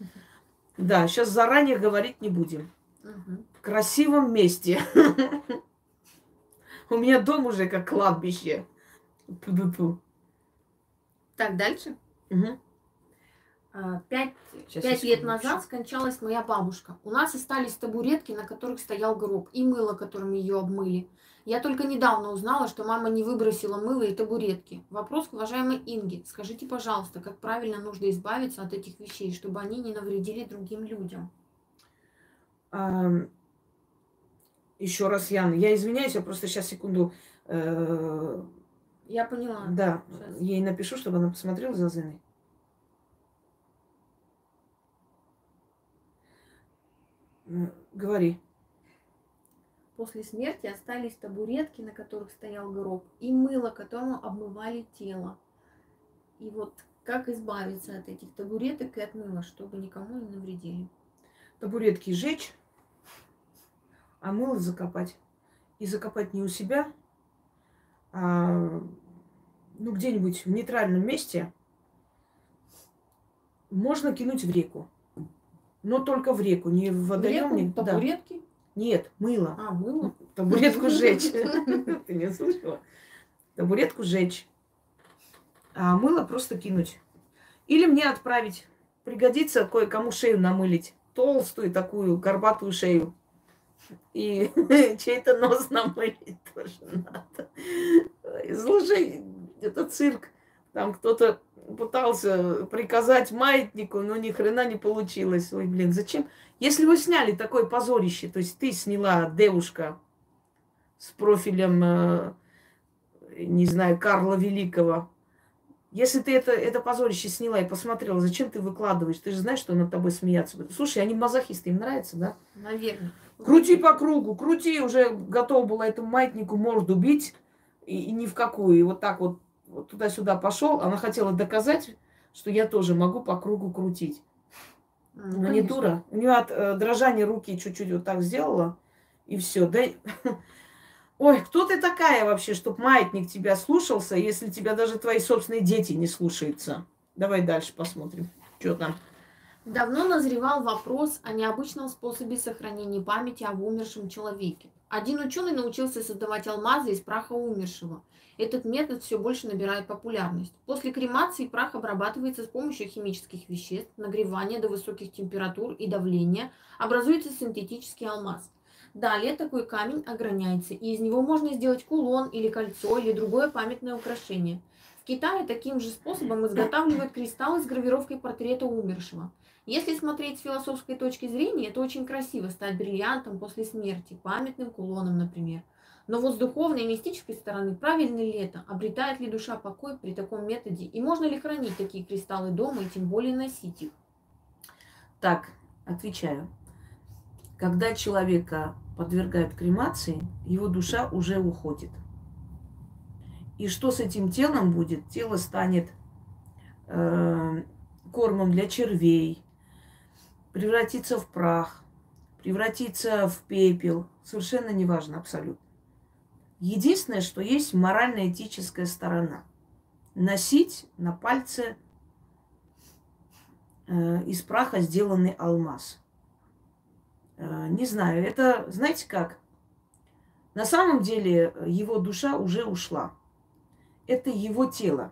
Да, сейчас заранее говорить не будем. В красивом месте. У меня дом уже как кладбище. Так, дальше. Угу. 5 лет назад скончалась моя бабушка. У нас остались табуретки, на которых стоял гроб, и мыло, которым ее обмыли. Я только недавно узнала, что мама не выбросила мыло и табуретки. Вопрос к уважаемой Инге. Скажите, пожалуйста, как правильно нужно избавиться от этих вещей, чтобы они не навредили другим людям? Еще раз, Яна, я извиняюсь, я просто сейчас секунду. Я поняла. Да, Сейчас. ей напишу, чтобы она посмотрела за Зиной. Говори. После смерти остались табуретки, на которых стоял гроб, и мыло, которым обмывали тело. И вот как избавиться от этих табуреток и от мыла, чтобы никому не навредили? Табуретки сжечь, а мыло закопать. И закопать не у себя, а ну, где-нибудь в нейтральном месте. Можно кинуть в реку. Но только в реку, не в водоем. В реку? Табуретки? Да. Нет, мыло. А, мыло? Табуретку сжечь. Ты не слышала? Табуретку сжечь. А мыло просто кинуть. Или мне отправить. Пригодится кое-кому шею намылить. Толстую такую горбатую шею. И чей-то нос намылить тоже надо. Слушай, это цирк. Там кто-то пытался приказать маятнику, но ни хрена не получилось. Ой, блин, зачем? Если вы сняли такое позорище, то есть ты сняла девушка с профилем, не знаю, Карла Великого. Если ты это позорище сняла и посмотрела, зачем ты выкладываешь? Ты же знаешь, что над тобой смеяться будут. Слушай, они мазохисты, им нравится, да? Наверное. Крути по кругу, крути, уже готова была этому маятнику морду бить, и ни в какую. И вот так вот туда-сюда пошел. Она хотела доказать, что я тоже могу по кругу крутить. Но не дура. У нее от дрожания руки чуть-чуть вот так сделала, и все. Да... Ой, кто ты такая вообще, чтоб маятник тебя слушался, если тебя даже твои собственные дети не слушаются? Давай дальше посмотрим, что там. Давно назревал вопрос о необычном способе сохранения памяти об умершем человеке. Один ученый научился создавать алмазы из праха умершего. Этот метод все больше набирает популярность. После кремации прах обрабатывается с помощью химических веществ, нагревания до высоких температур и давления, образуется синтетический алмаз. Далее такой камень ограняется, и из него можно сделать кулон или кольцо или другое памятное украшение. В Китае таким же способом изготавливают кристаллы с гравировкой портрета умершего. Если смотреть с философской точки зрения, это очень красиво стать бриллиантом после смерти, памятным кулоном, например. Но вот с духовной и мистической стороны, правильно ли это? Обретает ли душа покой при таком методе? И можно ли хранить такие кристаллы дома и тем более носить их? Так, отвечаю. Когда человека подвергают кремации, его душа уже уходит. И что с этим телом будет? Тело станет кормом для червей, превратится в прах, превратится в пепел. Совершенно неважно, абсолютно. Единственное, что есть морально-этическая сторона. Носить на пальце из праха сделанный алмаз. Не знаю, это, знаете как? На самом деле его душа уже ушла. Это его тело.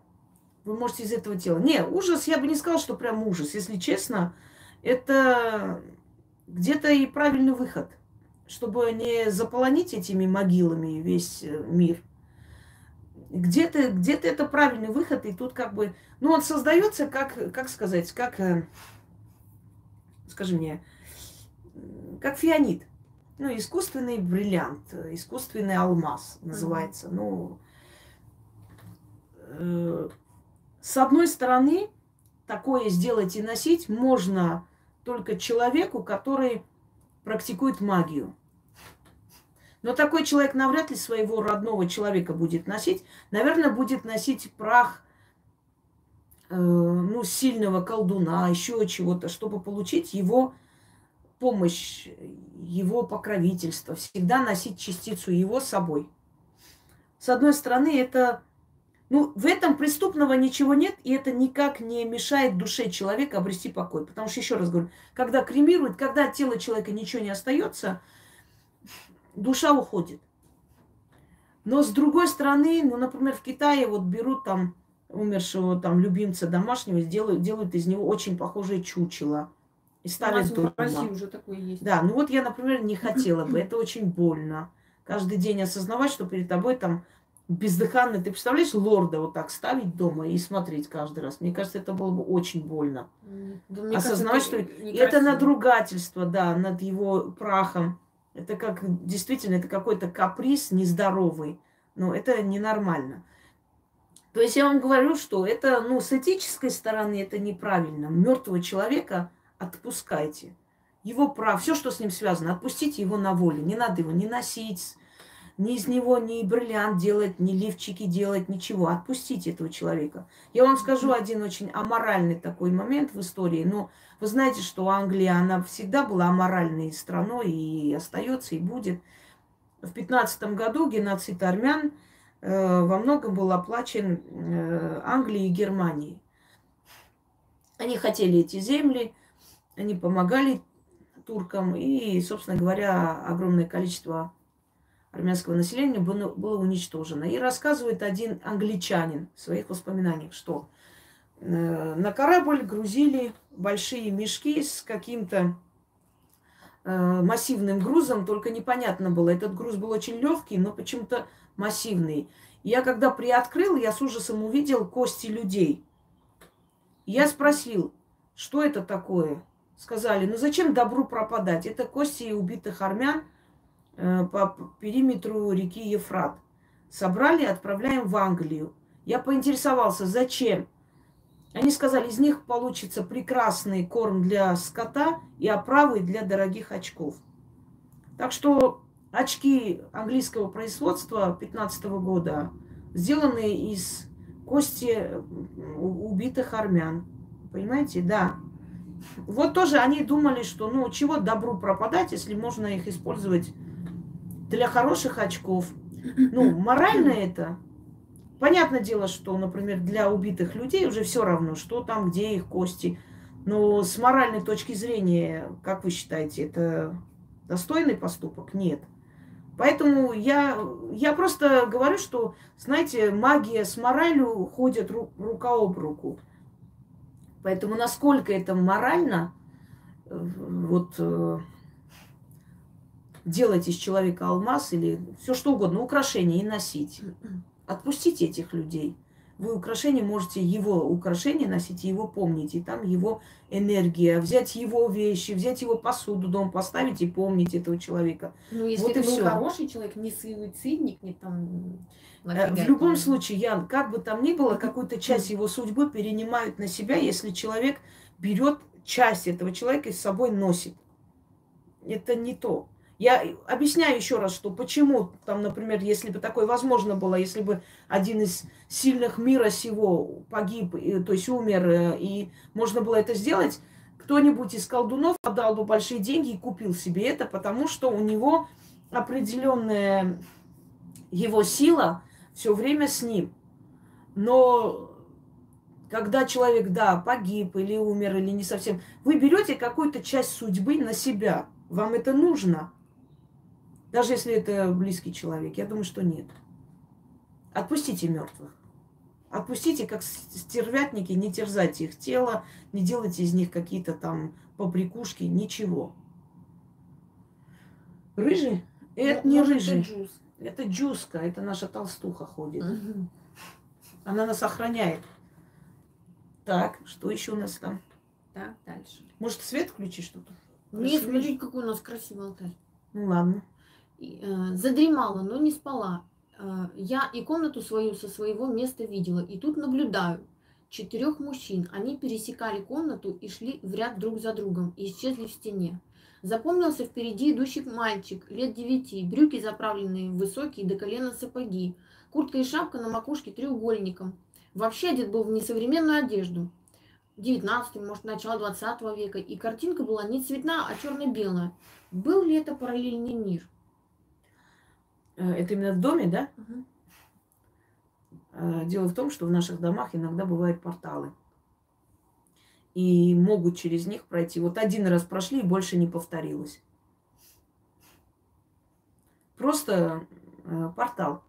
Вы можете из этого тела. Не, ужас, я бы не сказала, что прям ужас. Если честно, это где-то и правильный выход. Чтобы не заполонить этими могилами весь мир. Где-то это правильный выход. И тут как бы... Ну, он создается как сказать, как... Скажи мне... Как фианит. Ну, искусственный бриллиант, искусственный алмаз называется. Ну, с одной стороны, такое сделать и носить можно только человеку, который практикует магию. Но такой человек навряд ли своего родного человека будет носить. Наверное, будет носить прах ну, сильного колдуна, еще чего-то, чтобы получить его помощь, его покровительство, всегда носить частицу его с собой. С одной стороны, это, ну, в этом преступного ничего нет, и это никак не мешает душе человека обрести покой. Потому что, еще раз говорю, когда кремируют, когда от тела человека ничего не остается, душа уходит. Но с другой стороны, ну, например, в Китае вот берут там умершего там любимца домашнего, делают из него очень похожее чучело. И ставят дома. В России уже такое есть. Да, ну вот я, например, не хотела бы. Это очень больно. Каждый день осознавать, что перед тобой там бездыханный. Ты представляешь, лорда вот так ставить дома и смотреть каждый раз? Мне кажется, это было бы очень больно. Да, мне Осознавать, кажется, что это это надругательство, да, над его прахом. Это как, действительно, это какой-то каприз нездоровый. Но это ненормально. То есть я вам говорю, что это, ну, с этической стороны это неправильно. Мертвого человека отпускайте. Его прав, все, что с ним связано, отпустите его на волю. Не надо его ни носить, ни из него ни бриллиант делать, ни лифчики делать, ничего. Отпустите этого человека. Я вам скажу один очень аморальный такой момент в истории. Но вы знаете, что Англия, она всегда была аморальной страной и остается, и будет. В 15 году геноцид армян во многом был оплачен Англией и Германией. Они хотели эти земли, они помогали туркам, и, собственно говоря, огромное количество армянского населения было уничтожено. И рассказывает один англичанин в своих воспоминаниях, что на корабль грузили большие мешки с каким-то массивным грузом, только непонятно было. Этот груз был очень легкий, но почему-то массивный. Я когда приоткрыл, я с ужасом увидел кости людей. Я спросил, что это такое? Сказали, ну зачем добру пропадать? Это кости убитых армян по периметру реки Ефрат. Собрали, отправляем в Англию. Я поинтересовался, зачем? Они сказали, из них получится прекрасный корм для скота и оправы для дорогих очков. Так что очки английского производства 15 года сделаны из кости убитых армян. Понимаете? Да. Вот тоже они думали, что ну чего добру пропадать, если можно их использовать для хороших очков. Ну, морально это. Понятное дело, что, например, для убитых людей уже все равно, что там, где их кости. Но с моральной точки зрения, как вы считаете, это достойный поступок? Нет. Поэтому я просто говорю, что, знаете, магия с моралью ходят рука об руку. Поэтому насколько это морально, вот делать из человека алмаз или все что угодно, украшение и носить. Отпустите этих людей. Вы украшение можете, его украшение носить, и его помнить, и там его энергия, взять его вещи, взять его посуду, дом поставить и помнить этого человека. Ну, если вот ты и был все. Хороший человек, не суицидник, не там... В любом случае, Ян, как бы там ни было, какую-то часть его судьбы перенимают на себя, если человек берет часть этого человека и с собой носит. Это не то. Я объясняю еще раз, что почему там, например, если бы такое возможно было, если бы один из сильных мира сего погиб, то есть умер, и можно было это сделать, кто-нибудь из колдунов отдал бы большие деньги и купил себе это, потому что у него определенная его сила все время с ним. Но когда человек, да, погиб или умер, или не совсем, вы берете какую-то часть судьбы на себя. Вам это нужно? Даже если это близкий человек. Я думаю, что нет. Отпустите мертвых. Отпустите, как стервятники, не терзайте их тело, не делайте из них какие-то там побрякушки, ничего. Рыжий? Это не рыжий. Это джуз. Это джузка, это наша толстуха ходит. Она нас охраняет. Так, что еще у нас там? Так, дальше. Может, свет включи что-то? Нет, смотрите, какой у нас красивый алтарь. Ну ладно. Задремала, но не спала. Я и комнату свою со своего места видела. И тут наблюдаю 4 мужчин. Они пересекали комнату и шли в ряд друг за другом. И исчезли в стене. Запомнился впереди идущий мальчик лет 9. Брюки заправленные в высокие до колена сапоги. Куртка и шапка на макушке треугольником. Вообще одет был в несовременную одежду. 19, может, начало 20 века. И картинка была не цветная, а черно-белая. Был ли это параллельный мир? Это именно в доме, да? Мгм. Дело в том, что в наших домах иногда бывают порталы. И могут через них пройти. Вот один раз прошли, и больше не повторилось. Просто портал.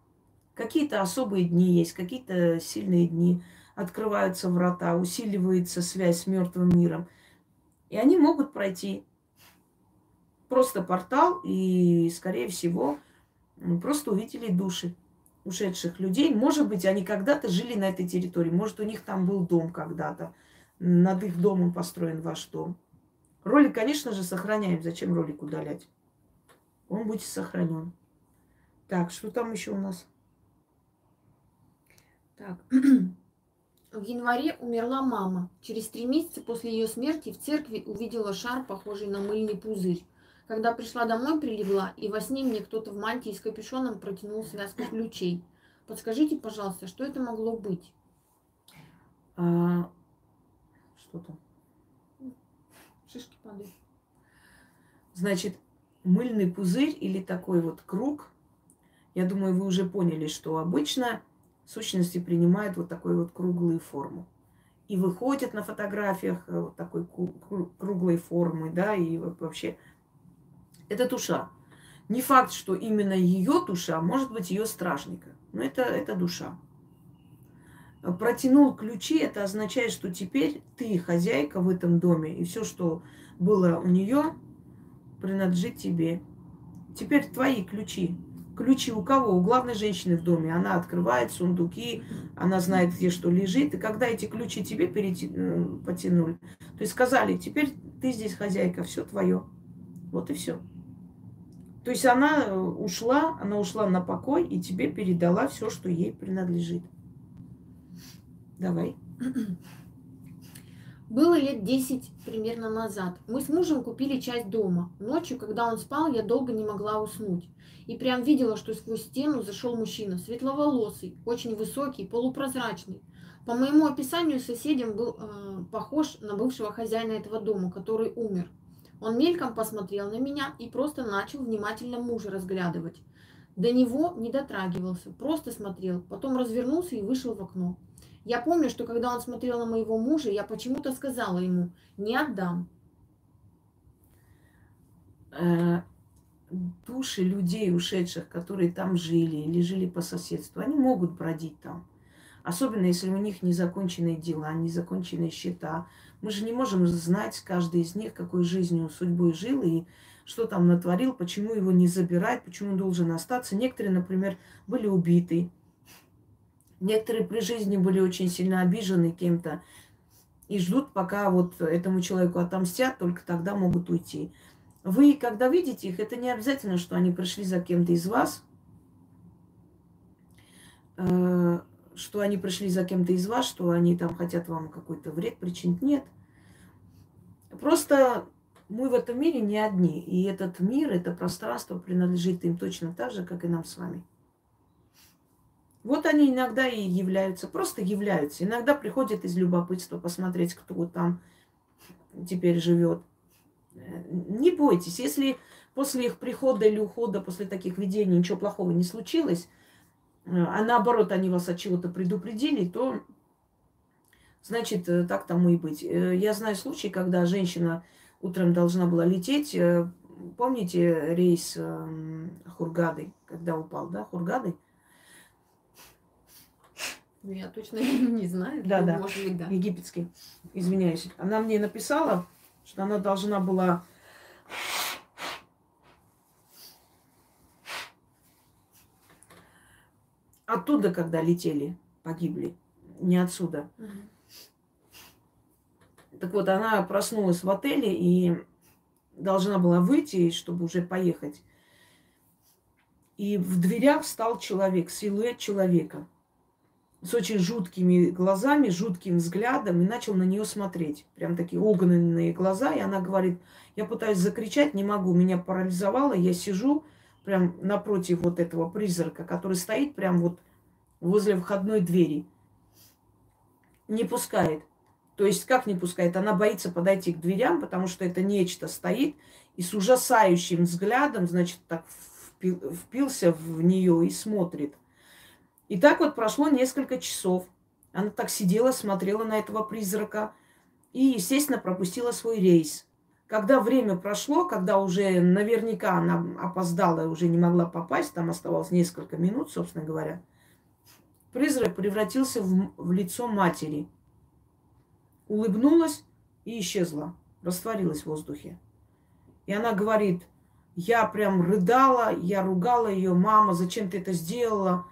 Какие-то особые дни есть, какие-то сильные дни. Открываются врата, усиливается связь с мертвым миром. И они могут пройти. Просто портал, и, скорее всего, просто увидели души ушедших людей. Может быть, они когда-то жили на этой территории. Может, у них там был дом когда-то. Над их домом построен ваш дом. Ролик, конечно же, сохраняем. Зачем ролик удалять? Он будет сохранен. Так, что там еще у нас? Так. В январе умерла мама. Через 3 месяца после ее смерти в церкви увидела шар, похожий на мыльный пузырь. Когда пришла домой, прилегла, и во сне мне кто-то в мантии с капюшоном протянул связку ключей. Подскажите, пожалуйста, что это могло быть? Что там? Шишки падают. Значит, мыльный пузырь или такой вот круг, я думаю, вы уже поняли, что обычно сущности принимают вот такую вот круглую форму. И выходят на фотографиях вот такой круглой формы, да, и вообще это душа. Не факт, что именно ее душа, может быть, ее стражника, но это душа. Протянул ключи, это означает, что теперь ты хозяйка в этом доме, и все, что было у нее, принадлежит тебе. Теперь твои ключи. Ключи у кого? У главной женщины в доме. Она открывает сундуки, она знает, где что лежит. И когда эти ключи тебе потянули, то есть сказали, теперь ты здесь хозяйка, все твое. Вот и все. То есть она ушла на покой и тебе передала все, что ей принадлежит. Давай. Было лет 10 примерно назад. Мы с мужем купили часть дома. Ночью, когда он спал, я долго не могла уснуть. И прям видела, что сквозь стену зашел мужчина, светловолосый, очень высокий, полупрозрачный. По моему описанию, соседям был похож на бывшего хозяина этого дома, который умер. Он мельком посмотрел на меня и просто начал внимательно мужа разглядывать. До него не дотрагивался, просто смотрел, потом развернулся и вышел в окно. Я помню, что когда он смотрел на моего мужа, я почему-то сказала ему: «Не отдам». Души людей, ушедших, которые там жили или жили по соседству, они могут бродить там. Особенно, если у них незаконченные дела, незаконченные счета. Мы же не можем знать, каждый из них, какой жизнью, судьбой жил и что там натворил, почему его не забирать, почему он должен остаться. Некоторые, например, были убиты. Некоторые при жизни были очень сильно обижены кем-то и ждут, пока вот этому человеку отомстят, только тогда могут уйти. Вы, когда видите их, это не обязательно, что они пришли за кем-то из вас, что они пришли за кем-то из вас, что они там хотят вам какой-то вред причинить. Нет. Просто мы в этом мире не одни. И этот мир, это пространство принадлежит им точно так же, как и нам с вами. Вот они иногда и являются, просто являются. Иногда приходят из любопытства посмотреть, кто там теперь живет. Не бойтесь, если после их прихода или ухода, после таких видений ничего плохого не случилось, а наоборот, они вас от чего-то предупредили, то, значит, так тому и быть. Я знаю случаи, когда женщина утром должна была лететь. Помните рейс Хургады, когда упал, да, Хургады? Я точно не знаю. Да, да, может быть, да. Египетский. Извиняюсь. Она мне написала, что она должна была оттуда, когда летели, погибли, не отсюда. Так вот, она проснулась в отеле и должна была выйти, чтобы уже поехать. И в дверях встал человек, силуэт человека с очень жуткими глазами, жутким взглядом, и начал на нее смотреть. Прям такие огненные глаза. И она говорит: я пытаюсь закричать, не могу, меня парализовало, я сижу прям напротив вот этого призрака, который стоит прям вот возле входной двери. не пускает. То есть как не пускает? Она боится подойти к дверям, потому что это нечто стоит и с ужасающим взглядом, значит, так впился в нее и смотрит. И так вот прошло несколько часов. Она так сидела, смотрела на этого призрака и, естественно, пропустила свой рейс. Когда время прошло, когда уже наверняка она опоздала и уже не могла попасть, там оставалось несколько минут, собственно говоря, призрак превратился в лицо матери. Улыбнулась и исчезла, растворилась в воздухе. И она говорит, я прям рыдала, я ругала ее, мама, зачем ты это сделала?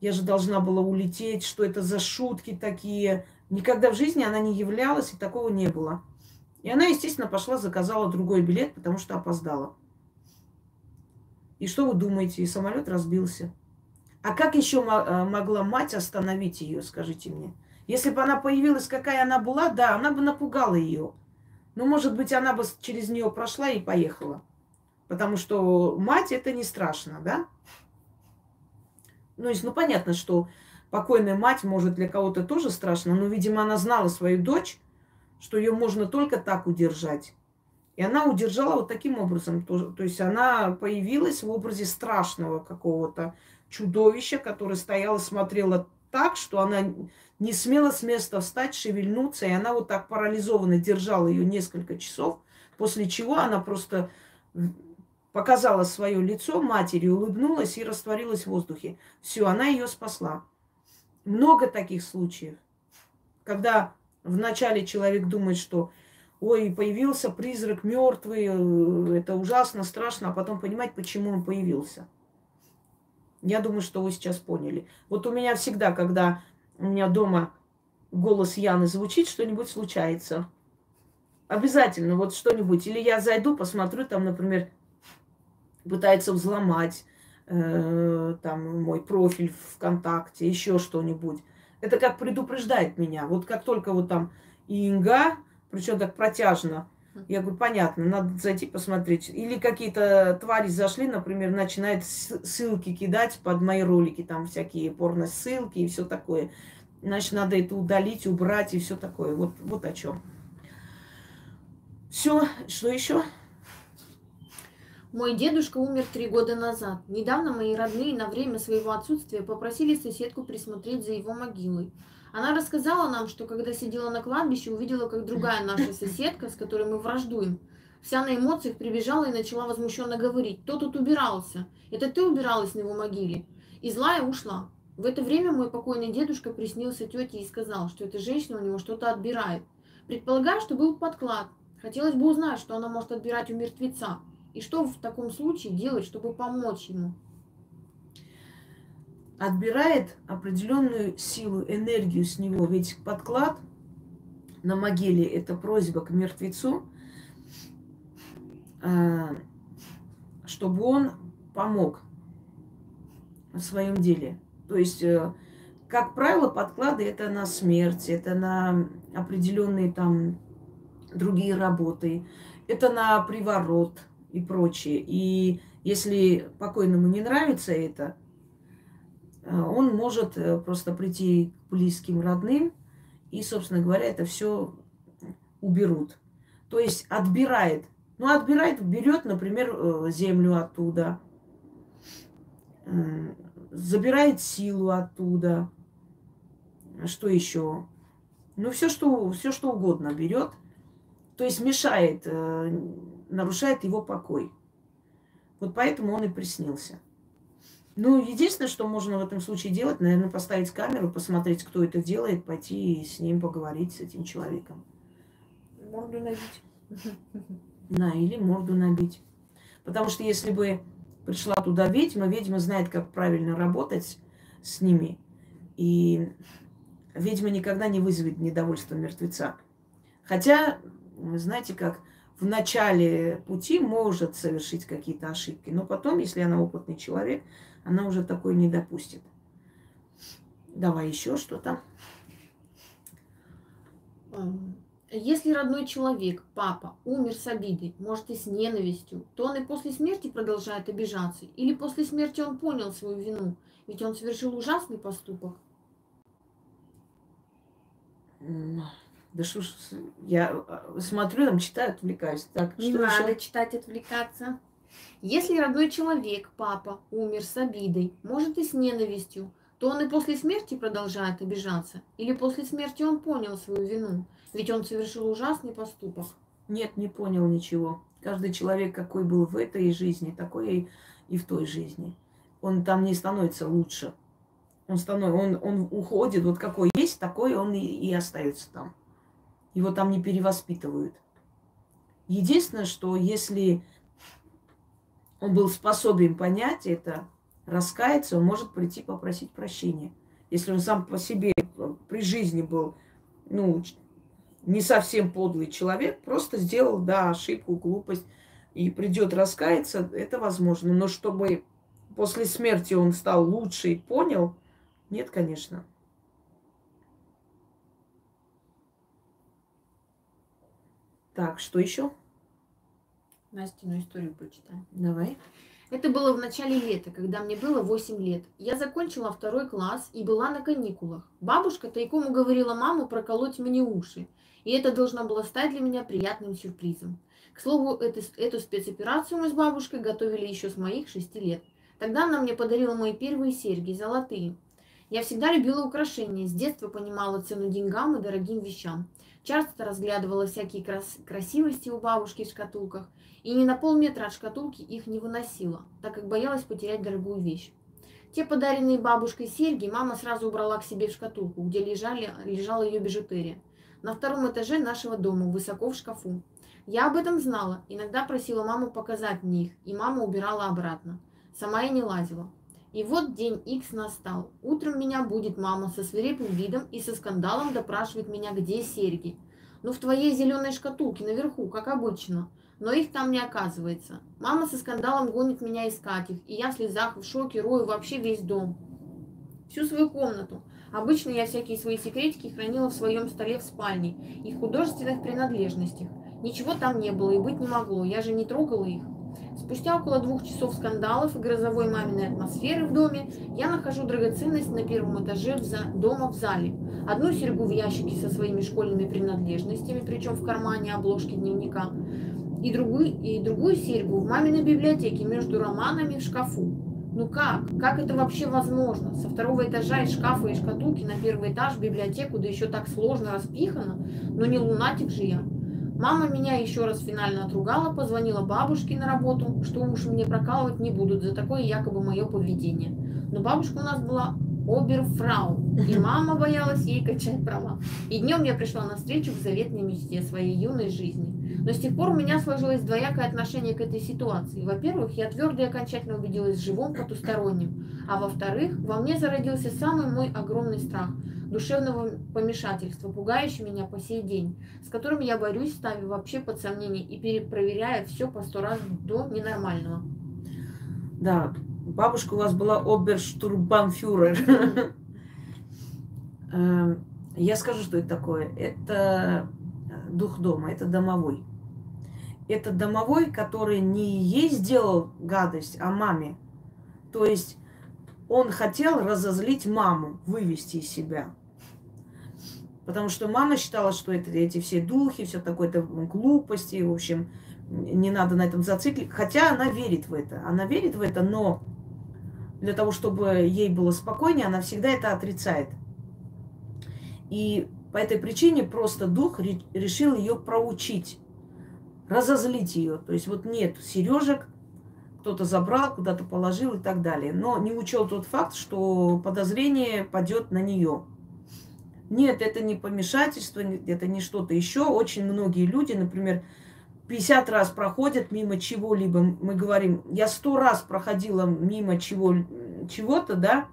Я же должна была улететь, что это за шутки такие. Никогда в жизни она не являлась, и такого не было. И она, естественно, пошла, заказала другой билет, потому что опоздала. И что вы думаете? И самолет разбился. А как еще могла мать остановить ее, скажите мне? Если бы она появилась, какая она была, да, она бы напугала ее. Но, может быть, она бы через нее прошла и поехала. Потому что мать это не страшно, да? Ну, понятно, что покойная мать, может, для кого-то тоже страшно, но, видимо, она знала свою дочь, что ее можно только так удержать. И она удержала вот таким образом. То есть она появилась в образе страшного какого-то чудовища, которое стояло, смотрело так, что она не смела с места встать, шевельнуться. И она вот так парализованно держала ее несколько часов, после чего она просто показала свое лицо матери, улыбнулась и растворилась в воздухе. Все, она ее спасла. Много таких случаев, когда вначале человек думает, что ой, появился призрак мертвый, это ужасно, страшно, а потом понимать, почему он появился. Я думаю, что вы сейчас поняли. Вот у меня всегда, когда у меня дома голос Яны звучит, что-нибудь случается. Обязательно вот что-нибудь. Или я зайду, посмотрю, там, например, пытается взломать там мой профиль ВКонтакте, еще что-нибудь. Это как предупреждает меня. Вот как только вот там Инга, причем так протяжно, я говорю, понятно, надо зайти посмотреть. Или какие-то твари зашли, например, начинают ссылки кидать под мои ролики, там всякие порно-ссылки и все такое. Значит, надо это удалить, убрать и все такое. Вот о чем. Все, что еще? Мой дедушка умер 3 года назад. Недавно мои родные на время своего отсутствия попросили соседку присмотреть за его могилой. Она рассказала нам, что когда сидела на кладбище, увидела, как другая наша соседка, с которой мы враждуем, вся на эмоциях прибежала и начала возмущенно говорить: «Кто тут убирался? Это ты убиралась на его могиле?» И злая ушла. В это время мой покойный дедушка приснился тете и сказал, что эта женщина у него что-то отбирает. Предполагаю, что был подклад. Хотелось бы узнать, что она может отбирать у мертвеца. И что в таком случае делать, чтобы помочь ему? Отбирает определенную силу, энергию с него. Ведь подклад на могиле – это просьба к мертвецу, чтобы он помог в своем деле. То есть, как правило, подклады – это на смерть, это на определенные там другие работы, это на приворот и прочее. И если покойному не нравится это, он может просто прийти к близким, родным, и, собственно говоря, это все уберут. То есть отбирает. Ну, отбирает, берет, например, землю оттуда, забирает силу оттуда. Что еще? Ну, все что угодно берет. То есть мешает, нарушает его покой. Вот поэтому он и приснился. Ну, единственное, что можно в этом случае делать, наверное, поставить камеру, посмотреть, кто это делает, пойти и с ним поговорить, с этим человеком. Морду набить. Да, или морду набить. Потому что если бы пришла туда ведьма, ведьма знает, как правильно работать с ними. И ведьма никогда не вызовет недовольство мертвеца. Хотя, знаете, как в начале пути может совершить какие-то ошибки, но потом, если она опытный человек, она уже такой не допустит. Давай еще что-то. Если родной человек, папа, умер с обидой, может и с ненавистью, то он и после смерти продолжает обижаться? Или после смерти он понял свою вину? Ведь он совершил ужасный поступок. М, Да что ж, я смотрю, там читаю, отвлекаюсь. Так, Не что надо еще? читать, отвлекаться. Если родной человек, папа, умер с обидой, может и с ненавистью, то он и после смерти продолжает обижаться? Или после смерти он понял свою вину? Ведь он совершил ужасный поступок. Нет, не понял ничего. Каждый человек, какой был в этой жизни, такой и в той жизни. Он там не становится лучше. Он уходит, вот какой есть, такой он и остается там. Его там не перевоспитывают. Единственное, что если он был способен понять это, раскаяться, он может прийти попросить прощения. Если он сам по себе при жизни был, ну, не совсем подлый человек, просто сделал, да, ошибку, глупость, и придет раскаяться, это возможно. Но чтобы после смерти он стал лучше и понял, нет, конечно. Так, что еще? Настину историю прочитаю. Давай. Это было в начале лета, когда мне было 8 лет. Я закончила 2 класс и была на каникулах. Бабушка тайком уговорила маму проколоть мне уши. И это должно было стать для меня приятным сюрпризом. К слову, эту спецоперацию мы с бабушкой готовили еще с моих 6 лет. Тогда она мне подарила мои первые серьги, золотые. Я всегда любила украшения, с детства понимала цену деньгам и дорогим вещам. Часто разглядывала всякие красивости у бабушки в шкатулках, и ни на полметра от шкатулки их не выносила, так как боялась потерять дорогую вещь. Те подаренные бабушкой серьги мама сразу убрала к себе в шкатулку, где лежала ее бижутерия. На 2 этаже нашего дома, высоко в шкафу. Я об этом знала, иногда просила маму показать мне их, и мама убирала обратно. Сама я не лазила. И вот день Икс настал. Утром меня будет мама со свирепым видом и со скандалом допрашивает меня, где серьги. Ну, в твоей зеленой шкатулке наверху, как обычно. Но их там не оказывается. Мама со скандалом гонит меня искать их, и я в слезах, в шоке рою вообще весь дом. Всю свою комнату. Обычно я всякие свои секретики хранила в своем столе в спальне и в художественных принадлежностях. Ничего там не было и быть не могло, я же не трогала их. Спустя около 2 часов скандалов и грозовой маминой атмосферы в доме, я нахожу драгоценность на 1 этаже дома в зале. Одну серьгу в ящике со своими школьными принадлежностями, причем в кармане обложки дневника, и другую серьгу в маминой библиотеке между романами в шкафу. Ну как? Как это вообще возможно? Со 2 этажа из шкафа и шкатулки на 1 этаж в библиотеку, да еще так сложно распихано? Ну не лунатик же я. Мама меня еще раз финально отругала, позвонила бабушке на работу, что уж мне прокалывать не будут за такое якобы мое поведение. Но бабушка у нас была оберфрау, и мама боялась ей качать права. И днем я пришла на встречу к заветной мечте своей юной жизни. Но с тех пор у меня сложилось двоякое отношение к этой ситуации. Во-первых, я твердо и окончательно убедилась в живом потустороннем. А во-вторых, во мне зародился самый мой огромный страх душевного помешательства, пугающий меня по сей день, с которым я борюсь, ставя вообще под сомнение и перепроверяя все по 100 раз до ненормального. Да, бабушка у вас была оберштурмбанфюрер. Я скажу, что это такое. Это дух дома, это домовой. Это домовой, который не ей сделал гадость, а маме. То есть он хотел разозлить маму, вывести из себя. Потому что мама считала, что это эти все духи, все такое-то глупости, в общем, не надо на этом зацикливать. Хотя она верит в это. Она верит в это, но для того, чтобы ей было спокойнее, она всегда это отрицает. И по этой причине просто дух решил ее проучить, разозлить ее. То есть вот нет сережек, кто-то забрал, куда-то положил и так далее. Но не учел тот факт, что подозрение падет на нее. Нет, это не помешательство, это не что-то еще. Очень многие люди, например, 50 раз проходят мимо чего-либо. Мы говорим, я 100 раз проходила мимо чего-то, да,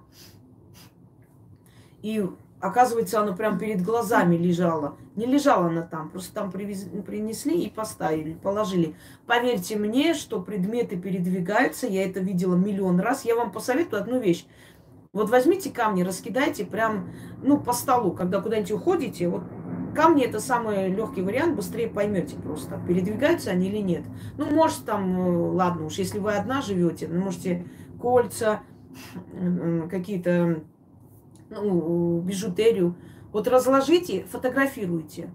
и оказывается, оно прям перед глазами лежало. Не лежала она там, просто там принесли и поставили, положили. Поверьте мне, что предметы передвигаются, я это видела миллион раз. Я вам посоветую одну вещь. Вот возьмите камни, раскидайте прям, ну, по столу, когда куда-нибудь уходите. Вот камни это самый легкий вариант, быстрее поймете просто, передвигаются они или нет. Ну, может, там, ладно уж, если вы одна живете, можете кольца, какие-то, ну, бижутерию, Вот разложите, фотографируйте.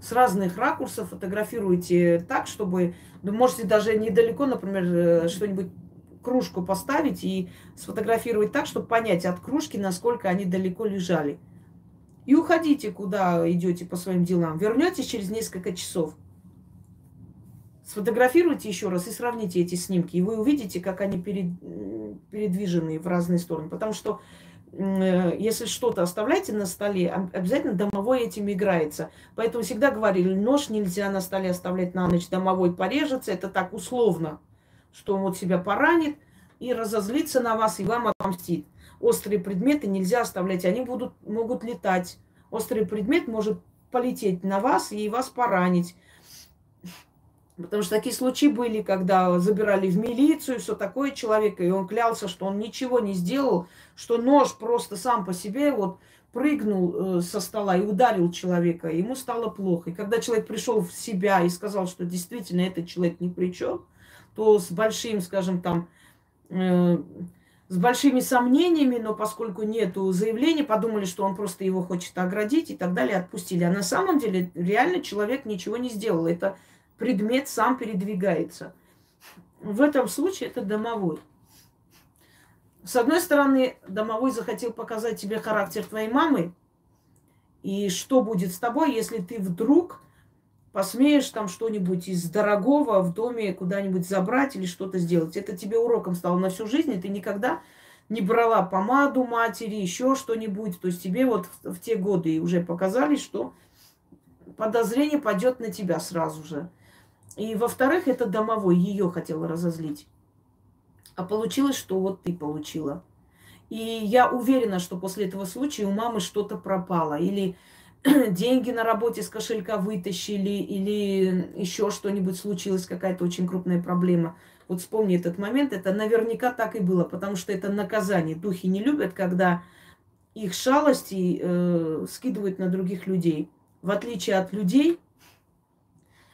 С разных ракурсов фотографируйте так, чтобы... Вы можете даже недалеко, например, что-нибудь, кружку поставить и сфотографировать так, чтобы понять от кружки, насколько они далеко лежали. И уходите, куда идете по своим делам. Вернетесь через несколько часов. Сфотографируйте еще раз и сравните эти снимки. И вы увидите, как они передвижены в разные стороны. Потому что если что-то оставляете на столе, обязательно домовой этим играется. Поэтому всегда говорили, нож нельзя на столе оставлять на ночь, домовой порежется. Это так условно, что он вот себя поранит и разозлится на вас, и вам отомстит. Острые предметы нельзя оставлять, они могут летать. Острый предмет может полететь на вас и вас поранить. Потому что такие случаи были, когда забирали в милицию, все такое человека, и он клялся, что он ничего не сделал, что нож просто сам по себе вот прыгнул со стола и ударил человека, и ему стало плохо. И когда человек пришел в себя и сказал, что действительно этот человек ни при чем, то с большим, скажем там, с большими сомнениями, но поскольку нету заявления, подумали, что он просто его хочет оградить и так далее, отпустили. А на самом деле реально человек ничего не сделал. Это предмет сам передвигается. В этом случае это домовой. С одной стороны, домовой захотел показать тебе характер твоей мамы, и что будет с тобой, если ты вдруг посмеешь там что-нибудь из дорогого в доме куда-нибудь забрать или что-то сделать. Это тебе уроком стало на всю жизнь, и ты никогда не брала помаду матери, еще что-нибудь. То есть тебе вот в те годы уже показали, что подозрение пойдет на тебя сразу же. И, во-вторых, это домовой ее хотел разозлить. А получилось, что вот ты получила. И я уверена, что после этого случая у мамы что-то пропало. Или деньги на работе с кошелька вытащили, или еще что-нибудь случилось, какая-то очень крупная проблема. Вот вспомни этот момент, это наверняка так и было, потому что это наказание. Духи не любят, когда их шалости скидывают на других людей. В отличие от людей,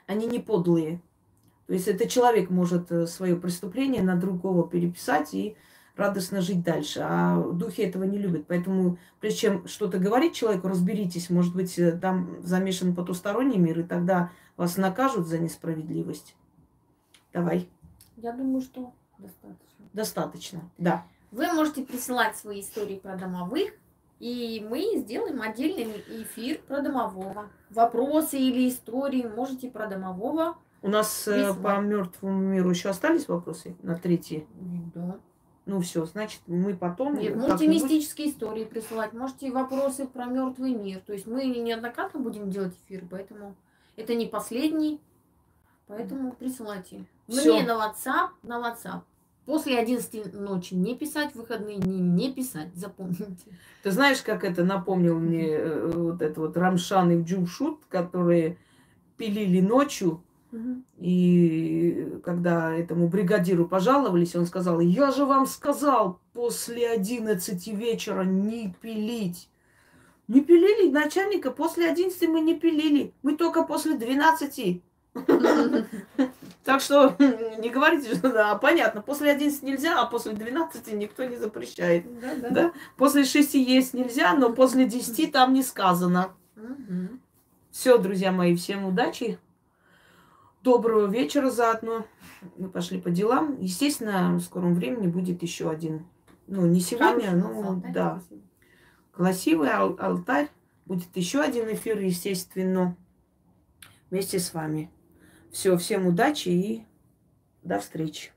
они не подлые. То есть это человек может свое преступление на другого переписать и радостно жить дальше. А духи этого не любят. Поэтому, прежде чем что-то говорить человеку, разберитесь. Может быть, там замешан потусторонний мир, и тогда вас накажут за несправедливость. Давай. Я думаю, что достаточно. Достаточно, да. Вы можете присылать свои истории про домовых, и мы сделаем отдельный эфир про домового. Вопросы или истории можете про домового. У нас по мертвому миру еще остались вопросы на третий? Да. Ну все, значит, мы потом... Нет, можете мистические истории присылать, можете вопросы про мертвый мир. То есть мы неоднократно будем делать эфир, поэтому это не последний. Поэтому присылайте. Всё. Мне на WhatsApp. После 11 ночи не писать, в выходные дни не писать, запомните. Ты знаешь, как это напомнил мне вот это вот Рамшан и Джумшут, которые пилили ночью, и когда этому бригадиру пожаловались, он сказал: я же вам сказал, после 11 вечера не пилить. Не пилили начальника, после 11 мы не пилили, мы только после 12. Так что не говорите, что да, понятно, после 11 нельзя, а после 12 никто не запрещает. Да? После 6 есть нельзя, но после 10 там не сказано. Все, друзья мои, всем удачи. Доброго вечера заодно. Мы пошли по делам. Естественно, в скором времени будет еще один. Ну, не сегодня, но да. Красивый алтарь. Будет еще один эфир, естественно, вместе с вами. Все, всем удачи и до встречи.